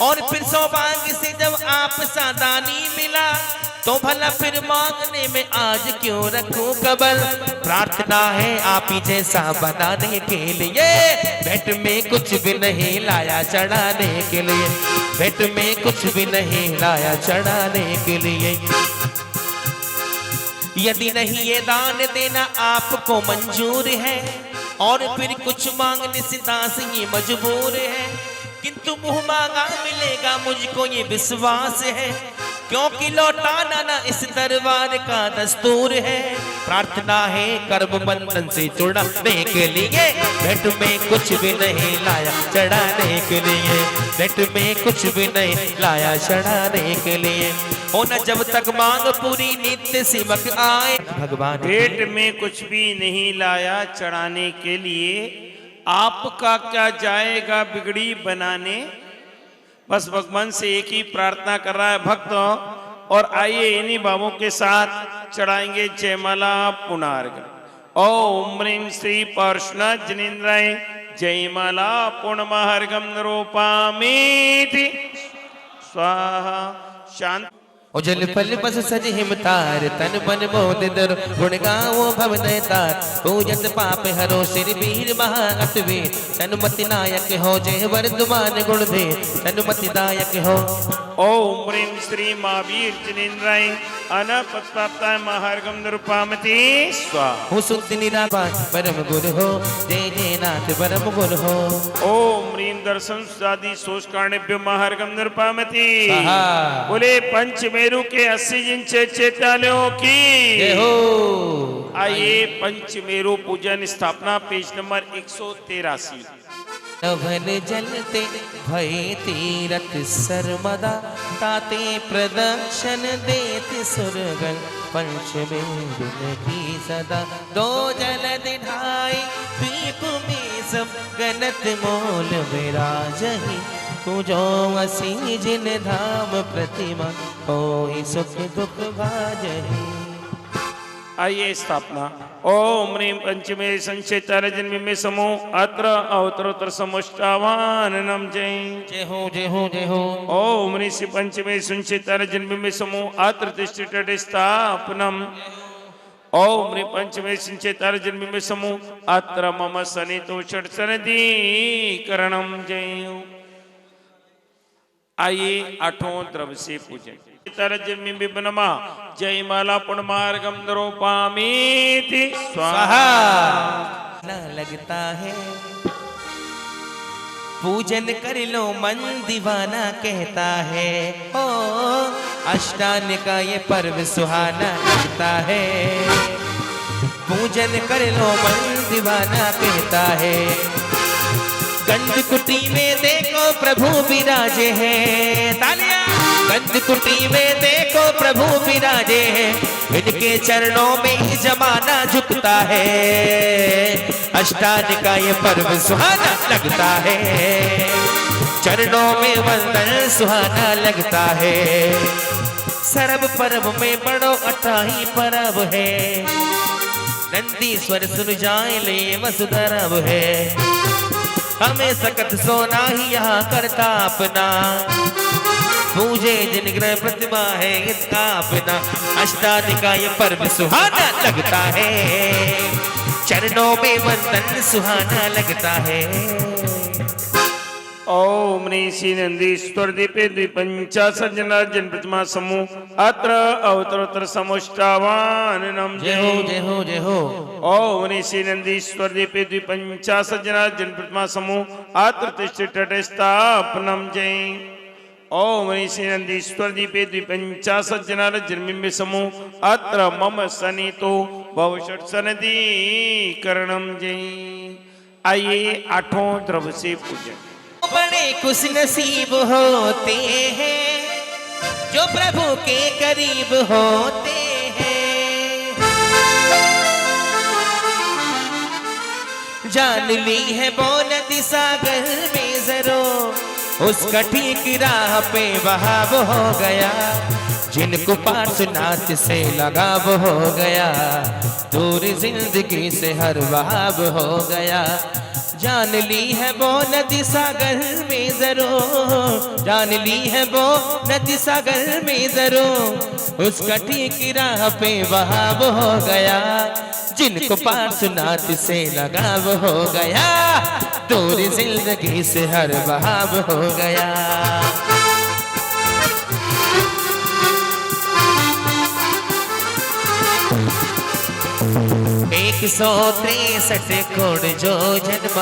और फिर सौभाग्य से जब आप सादानी मिला तो भला फिर मांगने में आज क्यों रखूं कबल प्रार्थना है आप ही जैसा बनाने के लिए भेंट में कुछ भी नहीं लाया चढ़ाने के लिए भेंट में कुछ भी नहीं लाया चढ़ाने के लिए यदि नहीं ये दान देना आपको मंजूर है और फिर कुछ मांगने से दास ये मजबूर है किंतु मुंह मांगा मिलेगा मुझको ये विश्वास है क्योंकि लौटाना ना इस दरबार का दस्तूर है प्रार्थना है कर्म बंधन से जुड़ने के लिए भेंट में कुछ भी नहीं लाया चढ़ाने के लिए भेंट में कुछ भी नहीं लाया चढ़ाने के लिए होना जब तक मांग पूरी नित्य सिमक आए भगवान भेंट में कुछ भी नहीं लाया चढ़ाने के लिए आपका क्या जाएगा बिगड़ी बनाने बस भगवान से एक ही प्रार्थना कर रहा है भक्त और आइए इन्हीं भावों के साथ चढ़ाएंगे जयमाला पुनार्घ ओम ह्रीं श्री पार्श्वनाथ जिनेन्द्राय जयमाला पुनमहर्घम नरोपामीति स्वाहा शांत उजल पल बस सज हिमतार तन मन मोद दर गुण गाओ भवन तार पूजत पाप हरो सिर वीर महाअतवे तनुमति नायक हो जय वर्धमान गुण दे तनुमति दायक हो। ओम ह्रीं श्री महावीर जिनेन्द्राय अनपत्प्राप्ताय महार्गम निरुपामति स्वाहा। हो शुद्ध निराकार परम गुरु हो जय जय नाथ परम गुरु हो। ओम ह्रीं दर्शन सादि सोच कारणेभ्यो महार्गम निरुपामति। स्वाहा। बोले पंचमेरु के 80 इंच चैत्यालयों की जय हो। आइए पंचमेरु पूजन स्थापना पेज नंबर 183। नभन जलते भय तीरथ सर्वदा ताते प्रदक्षिण देति सुरगण पंचमेरु की सदा दो जल दिढ़ाई द्वीप में सब गणत मोल विराजहि पूजो असी जिन धाम प्रतिमा होई सुख दुख भाजहि। आइए स्थापना। ओम ह्रीं पंचमे संचेतार जन्म में समूह अत्र अवतरोत्तर समुष्टावाननम जय। जय हो जय हो जय हो। ओम ह्रीं श्री पंचमे संचेतार जन्म में समूह अत्र तिष्ठित स्थापनम। ओम ह्रीं पंचमे संचेतार जन्म में समूह अत्र मम सनितो षट्सनदी करणम जय। आइए आठों द्रव्य से पूजन। तरजन्मी विपनमा जय माला पुण्यमार्गम निरूपामीति स्वाहा। न लगता है पूजन कर लो मन दीवाना कहता है। ओ अष्टांग का ये पर्व सुहाना लगता है पूजन कर लो मन दीवाना कहता है। गंध कुटी में देखो प्रभु विराजे हैं तालियां। गंध कुटी में देखो प्रभु विराजे हैं इनके चरणों में ही जमाना झुकता है। अष्टांग का ये पर्व सुहाना लगता है चरणों में वंदन सुहाना लगता है। सरब पर्व में बड़ो अठाही पर्व है नंदीश्वर सुन जाए ले वसुधरव है। हमें सकत सोना ही यहाँ करता अपना पूजे जिन ग्रह प्रतिमा है इसका अपना। अष्टांग का ये पर्व सुहाना लगता है चरणों में वंदन सुहाना लगता है। ओम ह्रीं श्री नंदीश्वर दीपे द्विपंचाशत् जना जन प्रतिमा समूह अत्र अवतरोत्तर समुष्टावाननम जय हो जय हो जय हो। ओम ह्रीं श्री नंदीश्वर दीपे द्विपंचाशत् जना जन प्रतिमा समूह अत्र तिष्ठित स्थापनम जय। ओम ह्रीं श्री नंदीश्वर दीपे द्विपंचाशत् जना जन्म समूह अत्र मम सनितो भवषट् सनदी करणम जय। आइए आठों द्रव्य से पूजन। बड़े खुश नसीब होते हैं जो प्रभु के करीब होते हैं। जान ली है वो नदी सागर में जरो उसका ठीक राह पे बहाव हो गया। जिनको पार्श्वनाथ से लगाव हो गया दूर जिंदगी से हर बहाव हो गया। जान ली है वो नदी सागर में जरो जान ली है वो नदी सागर में जरो उसका ठीक राह पे बहाव हो गया। जिनको पार्श्वनाथ से लगाव हो गया दूर जिंदगी से हर बहाव हो गया। 163 कोड़ जो जन्म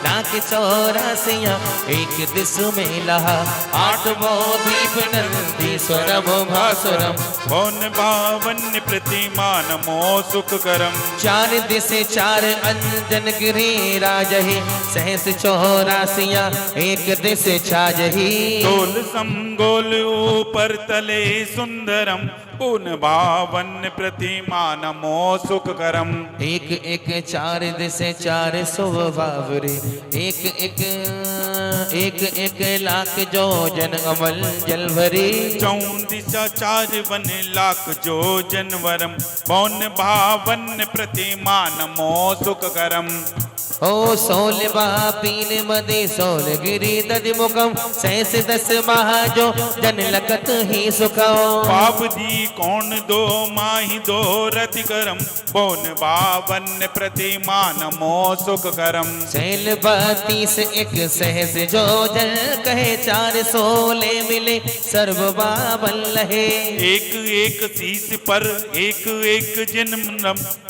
लाख 84 एक दिस में लहा 8 दीप नंदीश्वरम भासुरम कौन बावन प्रतिमा नमो सुख करम 4 दिस 4 अंजन गिरी राजही सहस 84 एक दिस छाजही गोल समगोल ऊपर तले सुंदरम पून बावन प्रतिमा नमो सुख करम एक एक 4 दिसे 4 बावरे एक लाख जो जन अमल जलभरी 4 दिशा 4 वन लाख जो जनवरम पौन बावन प्रतिमा नमो सुख करम ओ सोलवा पीन मदे सोल गिरी दधि मुखम सहस दस महाजो जन लगत ही सुखो पाप दी कौन दो माही दो रति करम बोन बावन प्रतिमान मो सुख करम शैल 32 एक सहस जो जल कहे 4 सोले मिले सर्व बावन लहे एक एक शीश पर एक एक जन्म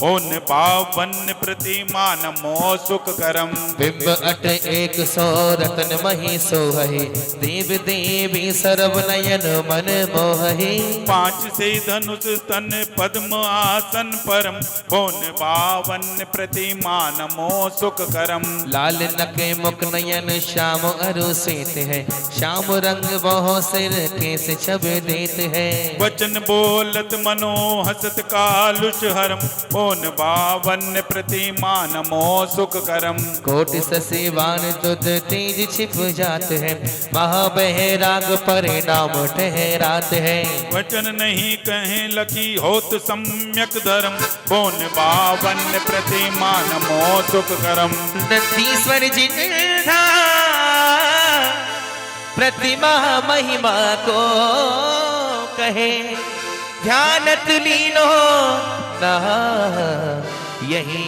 ओन बावन प्रतिमान मो सुख करम बिंब 8 100 रतन मही सोहे देव देवी सर्व नयन मन मोहे 5 से धनुष तन पद्म आसन परम बोन बावन प्रतिमान मो सुख करम लाल नके मुख नयन श्याम अरु सेत है श्याम रंग बहु सिर केस छब देत है वचन बोलत मनो हसत कालुष हरम ओन बावन प्रतिमान मो सुख करम कोटि ससेवान तुद तेज छिप जात है महाबैराग परिणाम ठहरात है वचन नहीं कहे लकी होत सम्यक धर्म बोन बावन प्रतिमान मो सुख करम नंदीश्वर जिन्धा प्रतिमा महिमा को कहे ध्यानत लीनो ना यही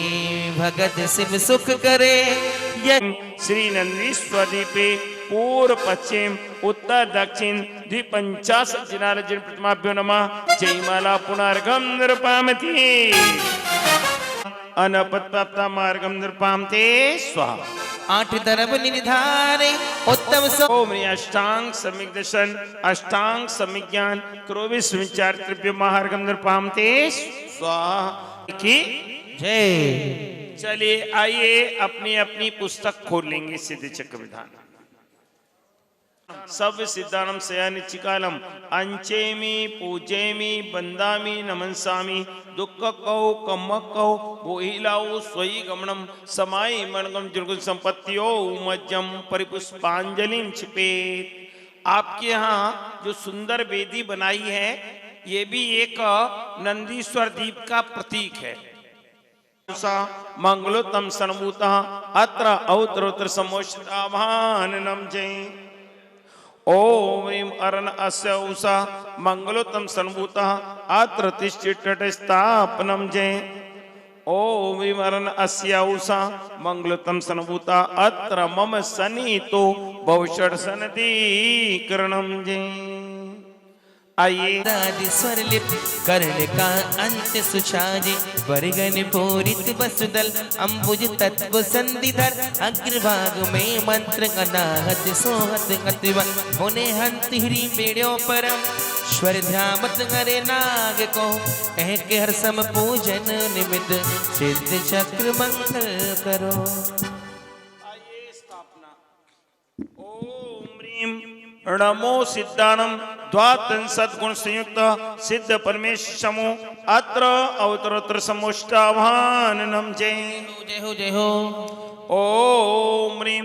भगत शिव सुख करे श्री नंदीश्वर द्वीपे पूर्व पश्चिम उत्तर दक्षिण द्विपंचाश जिनालजन प्रतिमाभ्यो नमः जयमाला पुनर्गम नृपामति अनपत्प्राप्ता मार्गम नृपामते स्वाहा 8 धर्म निर्धारे उत्तम सो ओम अष्टांग सम्यक दर्शन अष्टांग सम्यक ज्ञान क्रोविस विचार त्रिभ्य महार्गम नृपामते स्वाहा की जय चलिए आइए अपनी अपनी पुस्तक खोल लेंगे सिद्ध चक्र विधान सब सिद्धानम सयानि चिकालम अंचेमी पूजेमी बंदामी नमनसामी दुख कौ कम कौ बोहिलाओ स्वयं गमनम समाई मनगम जुर्गुल संपत्तियो उमज्जम परिपुष्पांजलिम छिपेत। आपके यहाँ जो सुंदर वेदी बनाई है ये भी एक नंदीश्वर द्वीप का प्रतीक है। मंगलोत्तम सन्मूत अत्र अवतरोत्तर समोषाभाननम जय ओम ह्रीं अरन अस्य उषा मंगलोत्तम सन्मूत अत्र तिष्ठितस्थापनम जय ओम ह्रीं अरन अस्य उषा मंगलोत्तम सन्मूत अत्र मम सन्निहितो भविष्यत् सन्निधिकरणम जय। आइए स्वर लिप कर्ण का अंत सुचाजी वर्गन पूरित वसुदल अंबुज तत्व संधिधर अग्रभाग में मंत्र अनाहत सोहत अतिवन मुने हंत हिरी बेड़ो परम स्वर ध्यामत हरे नाग को एक हर सम पूजन निमित्त सिद्ध चक्र मंगल करो। आइए स्थापना ओम ह्रीं नमो सिद्धानम द्वातन सद्गुण संयुक्त सिद्ध परमेश्वर समूह अत्र अवतरोत्तर समोष्टाभाननम जय जय हो जय हो। ओम ह्रीं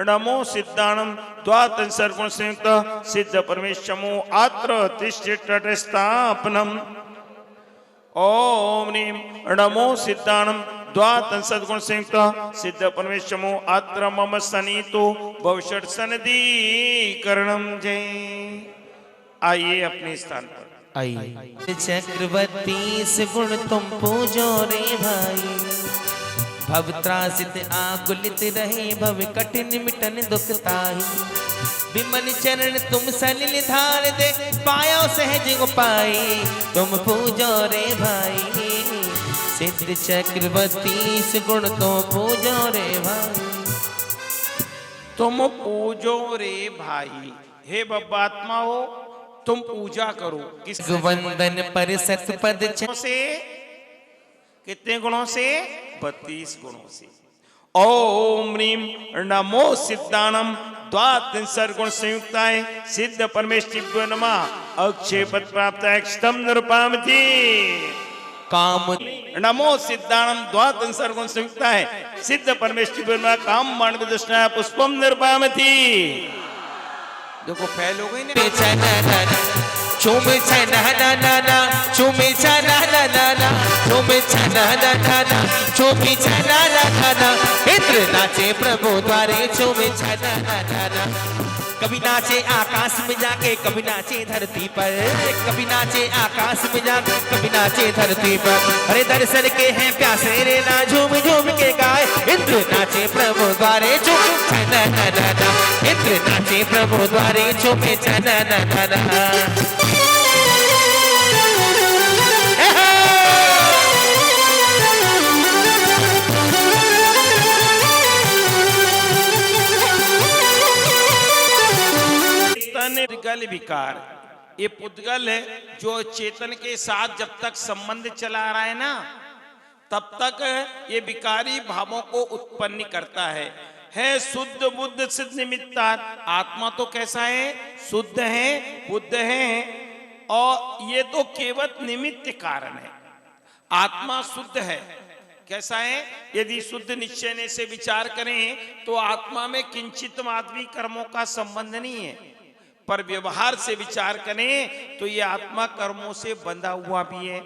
नमो सिद्धानम द्वातन सद्गुण संयुक्त सिद्ध परमेश्वर समूह अत्र तिष्ठितस्थापनम ओम ह्रीं नमो सिद्धानम द्वातन सद्गुण संयुक्त सिद्ध परमेश्वर समूह अत्र मम सन्निहितो भविष्यत् सन्निधिकरणम जय। आइए अपने स्थान पर आइए चक्रवर्ती से गुण तुम पूजो रे भाई भवत्रासित आकुलित रहे भव कठिन मिटन दुखताही विमन चरण तुम सलिल धार दे पायो सहज उपाय तुम पूजो रे भाई सिद्ध चक्रवर्ती से गुण तुम पूजो रे भाई तुम पूजो रे भाई। हे बब्बात्मा हो तुम पूजा करो किस वंदन पर सत पद से कितने गुणों से 32 गुणों से। ओम ह्रीं नमो सिद्धानम द्वात्रिंशत् गुण संयुक्ताय सिद्ध परमेश्वर नमः अक्षय पद प्राप्त अक्षतम नृपामति काम नमो सिद्धानम द्वात्रिंशत् गुण संयुक्ताय सिद्ध परमेश्वर नमः काम बाण विदुष्णाय पुष्पम नृपामति। देखो फैल हो गई ना। चूमे छना ना ना ना चूमे छना ना ना ना चूमे छना ना ना ना चूमे छना ना ना ना इंद्र नाचे प्रभु द्वारे चूमे छना ना ना ना कभी नाचे आकाश में जाके कभी नाचे धरती पर कभी नाचे आकाश में जाके कभी नाचे धरती पर अरे दर्शन के हैं प्यासे रे ना झूम झूम के गाए इंद्र नाचे प्रभु द्वारे झूमे छना ना ना ना इंद्र नाचे प्रभु द्वारे झूमे छना ना ना ना पुद्गल विकार, ये पुद्गल है जो चेतन के साथ जब तक संबंध चला रहा है ना तब तक ये विकारी भावों को उत्पन्न करता है शुद्ध बुद्ध सिद्ध निमित्ता। आत्मा तो कैसा है? शुद्ध है, बुद्ध है, और ये तो केवल निमित्त कारण है। आत्मा शुद्ध है, कैसा है? यदि शुद्ध निश्चय से विचार करें तो आत्मा में किंचित मात्वी कर्मों का संबंध नहीं है, पर व्यवहार से विचार करें तो ये आत्मा कर्मों से बंधा हुआ भी है।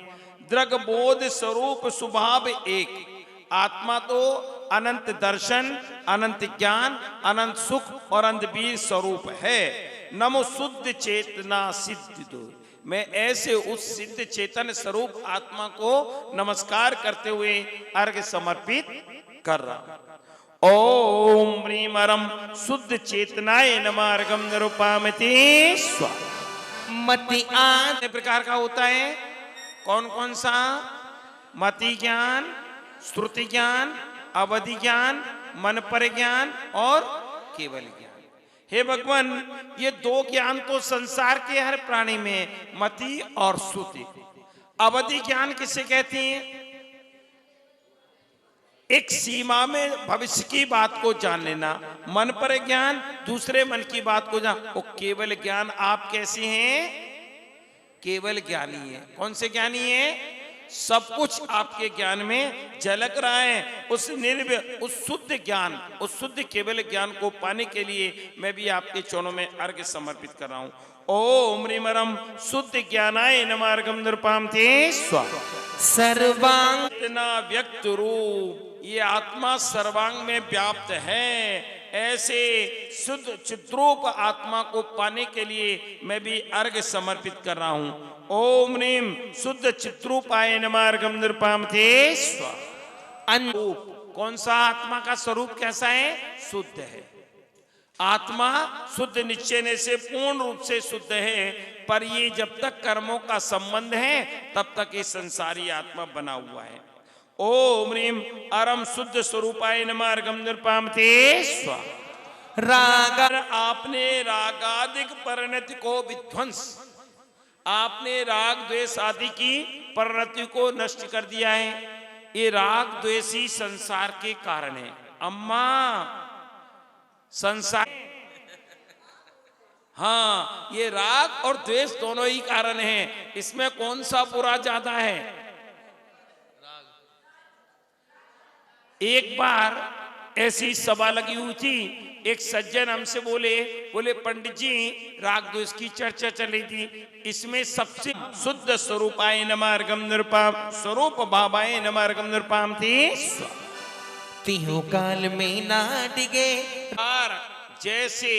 दृग बोध स्वरूप स्वभाव एक। आत्मा तो अनंत दर्शन, अनंत ज्ञान, अनंत सुख और अनंत वीर स्वरूप है। नमो शुद्ध चेतना सिद्ध दो। मैं ऐसे उस सिद्ध चेतन स्वरूप आत्मा को नमस्कार करते हुए अर्घ्य समर्पित कर रहा हूं। ओम ह्रीं अरम शुद्ध चेतनाय नमः अर्घ्यं निरूपयामि स्वाहा। मति आन प्रकार का होता है, कौन कौन सा? मति ज्ञान, श्रुति ज्ञान, अवधि ज्ञान, मन पर ज्ञान और केवल ज्ञान। हे भगवान, ये दो ज्ञान तो संसार के हर प्राणी में, मति और श्रुति। अवधि ज्ञान किसे कहते हैं? एक सीमा में भविष्य की बात को जान लेना। मन पर ज्ञान, दूसरे मन की बात को जान। वो केवल ज्ञान। आप कैसे हैं? केवल ज्ञानी है। कौन से ज्ञानी है? सब कुछ आपके ज्ञान में झलक रहा है। उस निर्भय, उस शुद्ध ज्ञान, उस शुद्ध केवल ज्ञान को पाने के लिए मैं भी आपके चरणों में अर्घ्य समर्पित कर रहा हूं। ओम ह्रीं अरम शुद्ध ज्ञानाय नमः अर्घ्यं निरूपयामि स्वाहा। सर्वांग इतना व्यक्त रूप, ये आत्मा सर्वांग में व्याप्त है। ऐसे शुद्ध चिद्रूप आत्मा को पाने के लिए मैं भी अर्घ्य समर्पित कर रहा हूं। ओम ह्रीं शुद्ध चिद्रूपाय नमः अर्घ्यं निरूपयामि स्वाहा। अनुरूप, कौन सा आत्मा का स्वरूप कैसा है? शुद्ध है। आत्मा शुद्ध निश्चय से पूर्ण रूप से शुद्ध है, पर ये जब तक कर्मों का संबंध है तब तक ये संसारी आत्मा बना हुआ है। ओम ह्रीं अरम शुद्ध स्वरूपाय नमः अर्घ्यं निरूपयामि स्वाहा। राग आपने रागादिक परिणति को विध्वंस, आपने राग द्वेष आदि की परिणति को नष्ट कर दिया है। ये राग द्वेषी संसार के कारण है। अम्मा, संसार, हाँ, ये राग और द्वेष दोनों ही कारण हैं। इसमें कौन सा बुरा ज्यादा है? एक बार ऐसी सभा लगी हुई थी, एक सज्जन हमसे बोले पंडित जी, राग द्वेष की चर्चा चल रही थी, इसमें सबसे शुद्ध स्वरूपाय नमः अर्घ्यं निरूपयामि स्वरूप भावाय नमः अर्घ्यं निरूपयामि स्वाहा। तीनों काल में ना डिगे। और जैसे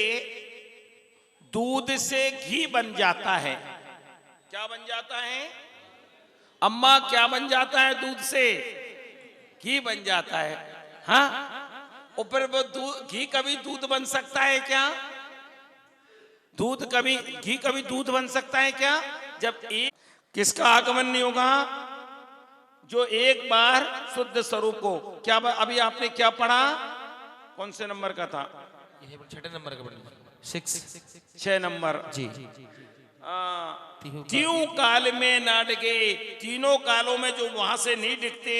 दूध से घी बन जाता है, क्या बन जाता है अम्मा? क्या बन जाता है? दूध से घी बन जाता है। हाँ, ऊपर वो घी कभी दूध बन सकता है क्या? दूध कभी, घी कभी दूध बन सकता है क्या? जब एक, किसका आगमन नहीं होगा? जो एक बार शुद्ध स्वरूप को, क्या अभी आपने क्या पढ़ा? कौन से नंबर का था? 6 नंबर का, 6 नंबर जी। तीनों काल में ना डिगे, तीनों कालों में जो वहां से नहीं डिगते,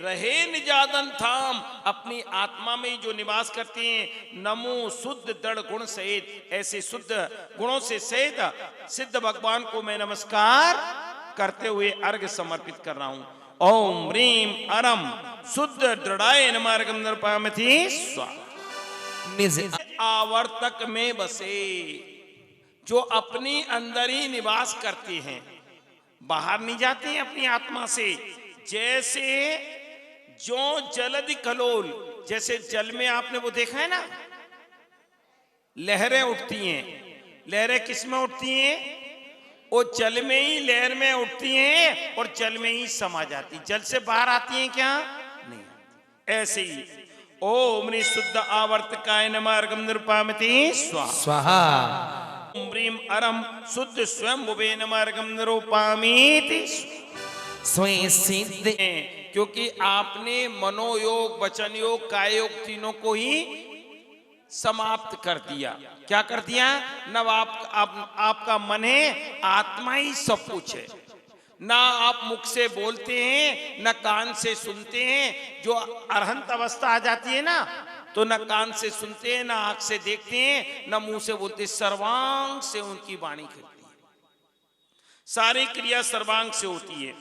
रहे निजादन थाम, अपनी आत्मा में जो निवास करते हैं। नमो शुद्ध दृढ़ गुण सहित, ऐसे शुद्ध गुणों से सहित सिद्ध भगवान को मैं नमस्कार करते हुए अर्घ्य समर्पित कर रहा हूं। ओम ह्रीं अरम शुद्ध दृढ़ाय नमः अर्घ्यं निरूपयामि स्वाहा। निज आवर्तक में बसे, जो अपनी अंदर ही निवास करते हैं, बाहर नहीं जाते हैं अपनी आत्मा से। जैसे जो जलधि कलोल, जैसे जल में आपने वो देखा है ना, लहरें उठती हैं। लहरें किस में उठती हैं? वो जल में ही लहर में उठती हैं और जल में ही समा जाती। जल से बाहर आती हैं क्या? नहीं। ऐसे ही ओम ह्रीं शुद्ध आवर्तकाय नमः अर्घं निरुपामति स्वाहा। स्वाहा। ओम ह्रीं अरम शुद्ध स्वयं भुवे नमः अर्घं निरुपामीति। स्वयं सिद्ध। क्योंकि आपने मनोयोग, वचन योग, काय योग तीनों को ही समाप्त कर दिया। क्या कर दिया? न आपका मन है, आत्मा ही सब कुछ है। ना आप मुख से बोलते हैं, न कान से सुनते हैं। जो अरहंत अवस्था आ जाती है ना, तो न कान से सुनते हैं, न आंख से देखते हैं, न मुंह से बोलते। सर्वांग से उनकी वाणी करती है, सारी क्रिया सर्वांग से होती है।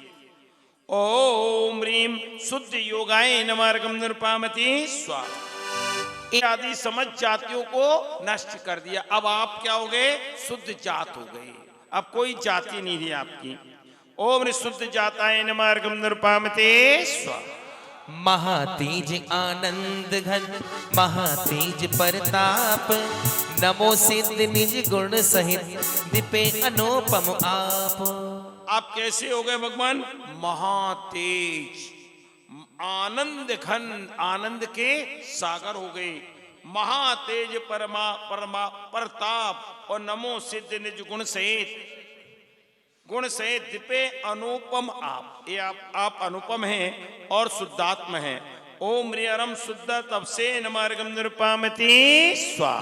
ओम ह्रीं शुद्ध योगाय नमः अर्घं निरुपामति स्वाहा। आदि समझ जातियों को नष्ट कर दिया। अब आप क्या हो गए? शुद्ध जात हो गए। अब कोई जाति नहीं रही आपकी। ओम ह्रीं शुद्ध जाताय नमः अर्घं निरुपामते स्वाहा। महातेज आनंद घन, महातेज परताप, नमो सिद्ध निज गुण सहित, दिपे अनुपम आप। आप कैसे हो गए भगवान? महातेज, आनंद घन, आनंद के सागर हो गए। महातेज परमा परताप और नमो सिद्ध निज गुण सहित, गुण सहित दिपे अनुपम आप। ये आप अनुपम हैं और शुद्धात्म हैं। ओम ह्रीं अरम शुद्ध तपसे नमः अर्घं निरुपामति स्वाहा।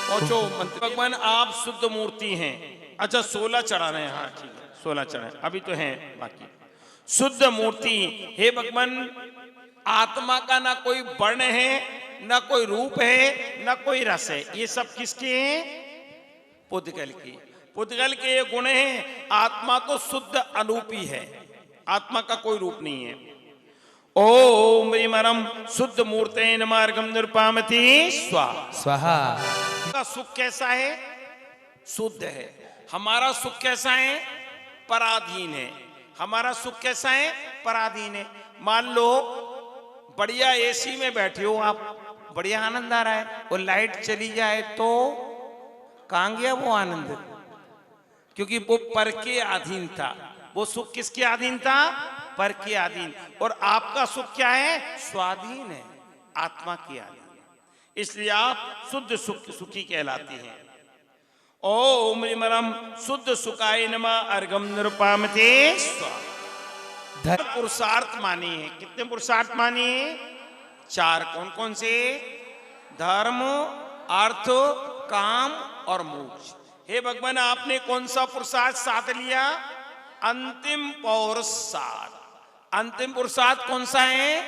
पहुंचो मंत्र। भगवान आप शुद्ध मूर्ति हैं। अच्छा 16 चढ़ाने हैं। हाँ ठीक है, 16 चढ़ाए, अभी तो हैं बाकी। शुद्ध मूर्ति हे भगवान, आत्मा का ना कोई वर्ण है, ना कोई रूप है, ना कोई रस है। ये सब किसके हैं? पुद्गल के। पुद्गल के ये गुण हैं। आत्मा तो शुद्ध अनूपी है, आत्मा का कोई रूप नहीं है। ओम ह्रीं अरम शुद्ध मूर्ते नमः अर्घं निरुपामति स्वाहा। स्वाहा। का सुख कैसा है? शुद्ध है। हमारा सुख कैसा है? पराधीन है। हमारा सुख कैसा है? पराधीन है। मान लो बढ़िया एसी में बैठे हो आप, बढ़िया आनंद आ रहा है, और लाइट चली जाए तो कहां गया वो आनंद? क्योंकि वो पर के अधीन था। वो सुख किसके अधीन था? पर के अधीन। और आपका सुख क्या है? स्वाधीन है, आत्मा के अधीन। इसलिए आप शुद्ध सुखी कहलाते हैं। ओम ह्रीं अरम शुद्ध सुखाय नमः अर्घं निरुपामते स्वाहा। पुरुषार्थ माने हैं। कितने पुरुषार्थ माने हैं? 4। कौन कौन से? धर्म, अर्थ, काम और मोक्ष। हे भगवान, आपने कौन सा पुरुषार्थ साथ लिया? अंतिम पुरुषार्थ। अंतिम पुरुषार्थ कौन सा है?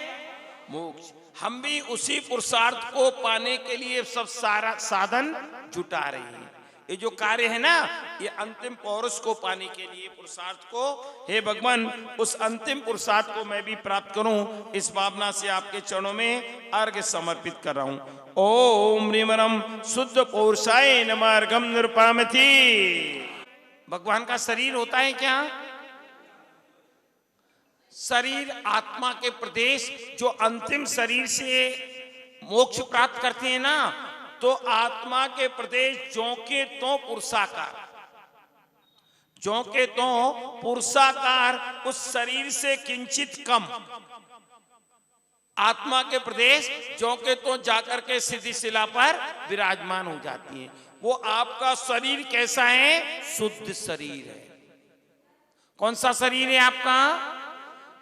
मोक्ष। हम भी उसी पुरुषार्थ को पाने के लिए सब सारा साधन जुटा रहे हैं। ये जो कार्य है ना, ये अंतिम पौरुष को पाने के लिए, पुरुषार्थ को। हे भगवान, उस अंतिम पुरुषार्थ को मैं भी प्राप्त करूं, इस भावना से आपके चरणों में अर्घ्य समर्पित कर रहा हूं। ओम ह्रीं अरम शुद्ध पौरुषाय नमः अर्घं निरुपामति। भगवान का शरीर होता है क्या? शरीर आत्मा के प्रदेश। जो अंतिम शरीर से मोक्ष प्राप्त करते हैं ना, तो आत्मा के प्रदेश ज्यों के त्यों पुरुषाकार, ज्यों के त्यों पुरुषाकार, उस शरीर से किंचित कम। आत्मा के प्रदेश ज्यों के त्यों जाकर के सिद्धि शिला पर विराजमान हो जाती है। वो आपका शरीर कैसा है? शुद्ध शरीर है। कौन सा शरीर है आपका?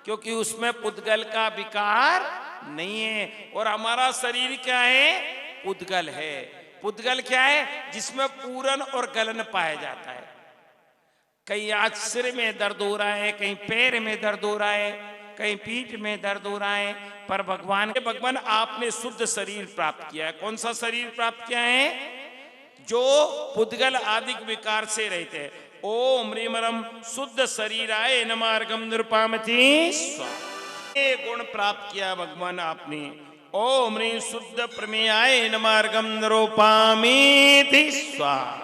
क्योंकि उसमें पुद्गल का विकार नहीं है। और हमारा शरीर क्या है? पुद्गल है। पुद्गल क्या है? जिसमें पूरन और गलन पाया जाता है। कहीं आज सिर में दर्द हो रहा है, कहीं पैर में दर्द हो रहा है, कहीं पीठ में दर्द हो रहा है, पर भगवान आपने शुद्ध शरीर प्राप्त किया है। कौन सा शरीर प्राप्त किया है? जो पुद्गल आदि विकार से रहते हैं। ओम ह्रीं अरम शुद्ध शरीराय नमः अर्घं निरुपामति स्वाहा। ये गुण प्राप्त किया भगवान आपने। ओम ह्रीं शुद्ध प्रमेयाय नमः अर्घं निरुपामीति स्वाहा।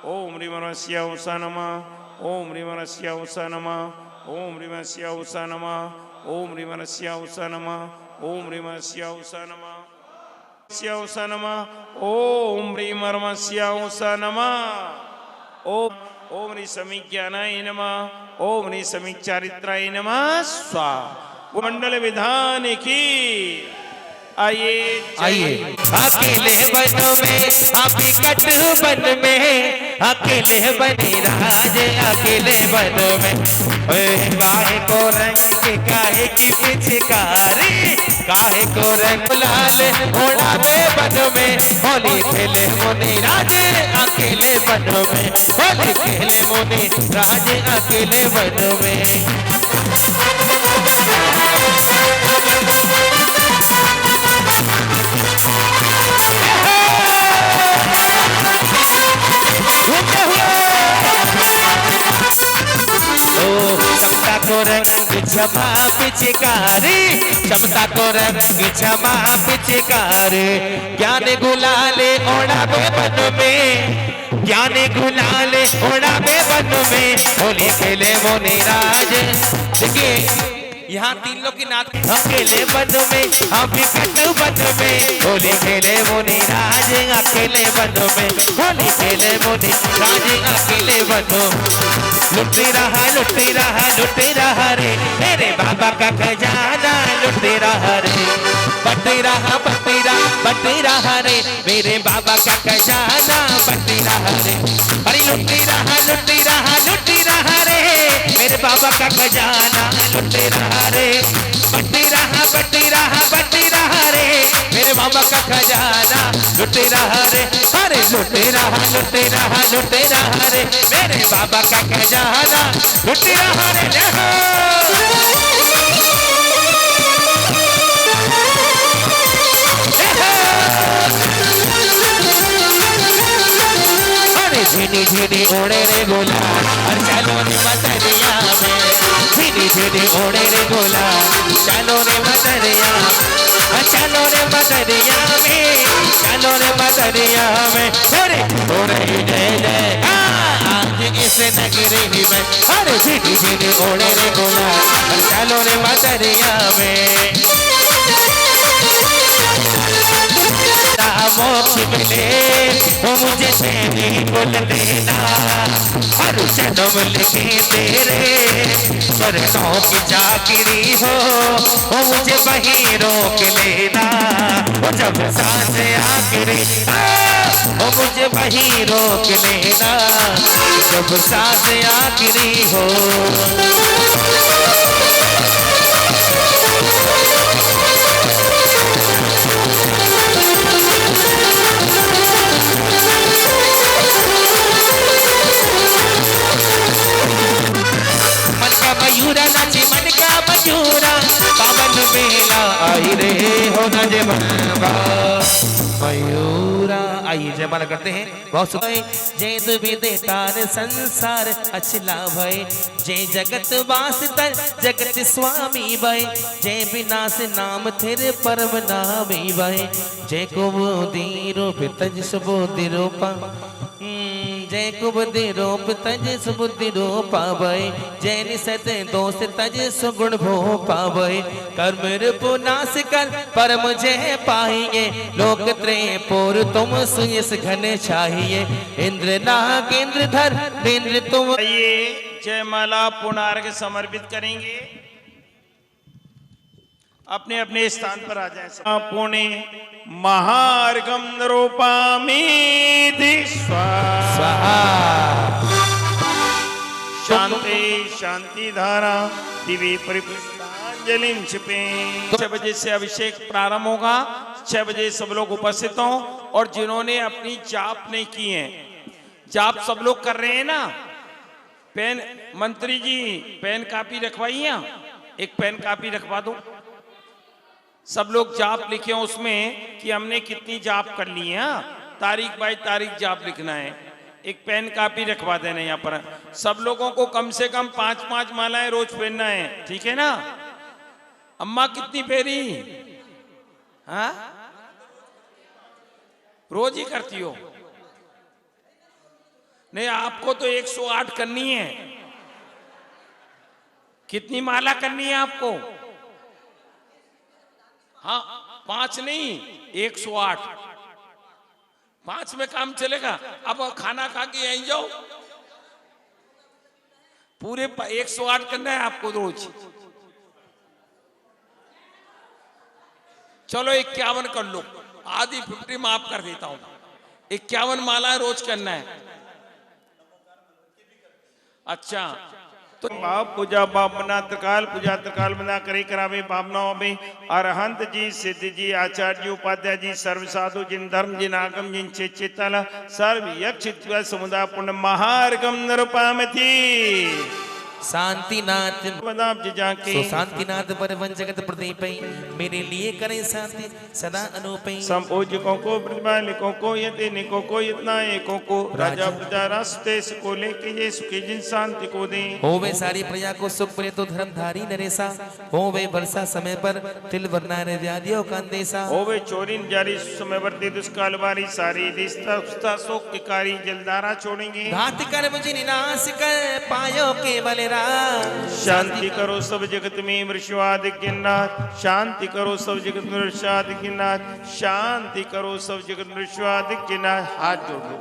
ओम ह्रीमस्य उषा नमः ओम ह्रीमस्य उषा नमः ओम ह्रीमस्य उषा नमः ओम ह्रीमस्य उषा नमः ओम ह्रीमस्य उषा नमः उषा नमः ओम ह्रीमस्य उषा नमः ओम ओम ह्री समीज्ञानाय नमः ओम ह्री समीचारित्राय नमः स्वाहा। मंडल विधान की आइए अकेले वन में अभी कट वन में अकेले बने राज अकेले वन में काहे को रंग काहे की पिचकारी काहे को रंग लाल ओढ़ावे वन में होली खेले मुनि राज अकेले वन में होली खेले मुनि राज अकेले वन में। समता को रंग क्षमा पिचकारी समता को रंग क्षमा पिचकारी ज्ञान गुलाले ओढ़ावे वन में ज्ञान गुलाले ओढ़ावे वन में होली खेले मुनि राज। देखिए यहाँ तीन लोग की नात अकेले वन में हम कट वन में होली खेले मुनि राज अकेले वन में होली खेले मुनि राज अकेले वन। लुटी रहा रे मेरे बाबा का खजाना लुटी रहा रे बटी रहा रे मेरे बाबा का खजाना बटी रहा रे अरे लुटी रहा रे मेरे बाबा का खजाना लुटी रहा रे बटी रहा रे मेरे बाबा का खजाना लुटी रहा रे अरे लुटी रहा रे मेरे बाबा का खजाना लुटी रहा रे। अरे झिनी झिनी ओढ़े रे गोला और चलो रे मतरिया में झिनी झिनी ओढ़े रे गोला चलो रे मतरिया चलो रे मतरिया में चलो रे मतरिया में अरे हो रही जय जय आज इस नगरी में अरे झिनी झिनी ओढ़े रे गोला और चलो रे मतरिया में मोक्ष मिले वो मुझे तेरी बोल देना हर जन्म लिखे तेरे स्वर्गों की चाकरी हो वो मुझे वहीं रोक लेना वो जब सांस आखिरी वो मुझे वहीं रोक लेना जब सांस आखिरी हो। मयूरा नाचे मन का मयूरा पावन मेला आई रे हो न जय मयूरा। आइए जयमाला करते हैं बहुत सुखी जय दुविदे तार संसार अचला भय जय जगत वास तर जगत स्वामी भय जय विनाश नाम तेरे परम नामी भय जय कुबुद्धि रूप तज सुबुद्धि रूपा जय कुबुद्धि रूप तज सुबुद्धि रूपा भय जय निसत दोष तज सुगुण भो पावै कर्म रूप नाश कर परम जय पाइए लोक त्रय पुर तुम सुयस घन चाहिए इंद्र नाग इंद्रधर इंद्र तुम। ये जयमाला पुनार्घ समर्पित करेंगे अपने अपने स्थान पर आ जाए। पुणे महार्घम रूपामि स्वाहा शांति शांति धारा दिव्य परिपुष्पांजलि छिपे। 6 बजे से अभिषेक प्रारंभ होगा। 6 बजे सब लोग उपस्थित हों और जिन्होंने अपनी जाप नहीं की है, जाप सब लोग कर रहे हैं ना। पेन मंत्री जी पेन कापी रखवाइए, एक पेन कापी रखवा दो। सब लोग जाप लिखे उसमें कि हमने कितनी जाप कर ली है, तारीख बाई तारीख जाप लिखना है। एक पेन कापी रखवा देना यहाँ पर। सब लोगों को कम से कम 5-5 मालाएं रोज पहनना है, ठीक है ना। अम्मा कितनी फेरी? हाँ रोज ही करती हो? नहीं, आपको तो 108 करनी है। कितनी माला करनी है आपको? हाँ, 5 नहीं, 108। 5 में काम चलेगा। अब खाना खा के यहीं जाओ। पूरे 108 करना है आपको रोज। चलो 51 कर लो, आधी 50 माफ कर देता हूं। 51 माला रोज करना है। अच्छा, तो बाप पूजा बाप बना त्रिकाल पूजा त्रिकाल बना करे करावे भावनाओं में अरहंत जी सिद्ध जी आचार्य जी उपाध्याय जी सर्व साधु जिन धर्म जिन आगम जिन चेतल सर्व यक्ष समुदाय पुण्य महार्गम नरुपाम थी शांतिनाथ बदाम जी जाके सो शांतिनाथ पर वन जगत प्रदीप मेरे लिए करें शांति सदा अनुपई। संपूजकों को प्रतिपालकों को यतिनिकों को यत्नायकों को राजा प्रजा रास्ते को लेके ये सुखी जिन शांति को दे। होवे सारी प्रजा को सुख प्रिय तो धर्मधारी नरेसा होवे वर्षा समय पर तिल वर्णा व्याधियों का अंदेशा होवे चोरी जारी समय वर्ती दुष्काल वारी सारी दिस्ता शोक की कारी जलधारा छोड़ेंगे। घात कर मुझे निनाश कर पायो केवल शांति करो सब जगत में वृषवादिज्ञनाथ शांति करो सब जगत में वृषवादिज्ञनाथ शांति करो सब जगत में वृषवादिज्ञनाथ। हाथ जोड़ दो।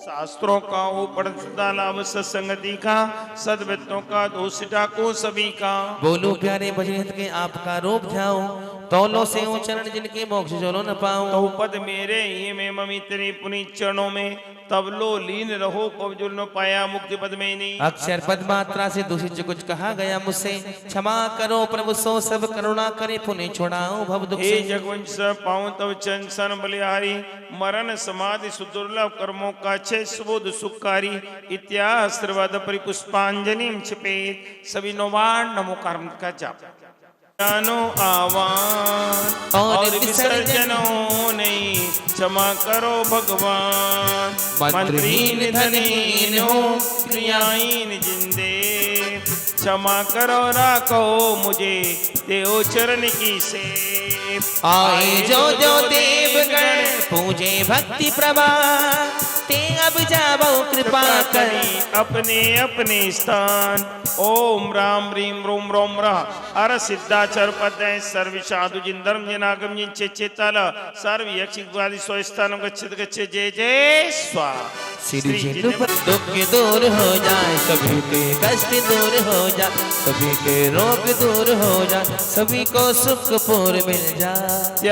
शास्त्रों का ऊपर सदा लाभ सत्संगति का सद्वृत्तों का दोषिता को सभी का। बोलो प्यारे भजन के आपका रूप ध्याओ तौलों से चरण जिनके मोक्ष चलो न पाओ। तो पद मेरे ही में ममी तेरी पुनीत चरणों में तब लो लीन रहो पवजुल न पाया मुक्ति पद में नहीं। अक्षर पद मात्रा से दूषित जो कुछ कहा गया मुझसे क्षमा करो प्रभु सो सब करुणा करे पुण्य छोड़ाओ भव दुख से। जगवंश पाऊं तब चंसन बलिहारी मरण समाधि सुदुर्लभ कर्मों का छे सुबोध सुखकारी इतिहास परिपुष्पांजलि छिपेत सभी नोवान नमो कर्म का जाप जानो आवान और विसर्जनों नहीं क्षमा करो भगवान। मंत्रीन धनीन हो क्रियाहीन जिंदे क्षमा करो राखो मुझे देव चरण की से। आए जो जो देवगण पूजे भक्ति प्रभा ते अब जाओ कृपा करी अपने अपने स्थान। ओम राम ह्रीम रोम रोम रह अर सिद्धाचर पद सर्व साधु जिन धर्म जिन आगम जिन चेतल सर्व यक्षिक स्व स्थान गच्छत गच्छे जय जय स्वाहा। श्री जिन पर दुख दूर हो जाए सभी के कष्ट दूर हो जाए सभी के रोग दूर हो जाए सभी को सुख पूर्ण मिल जाए।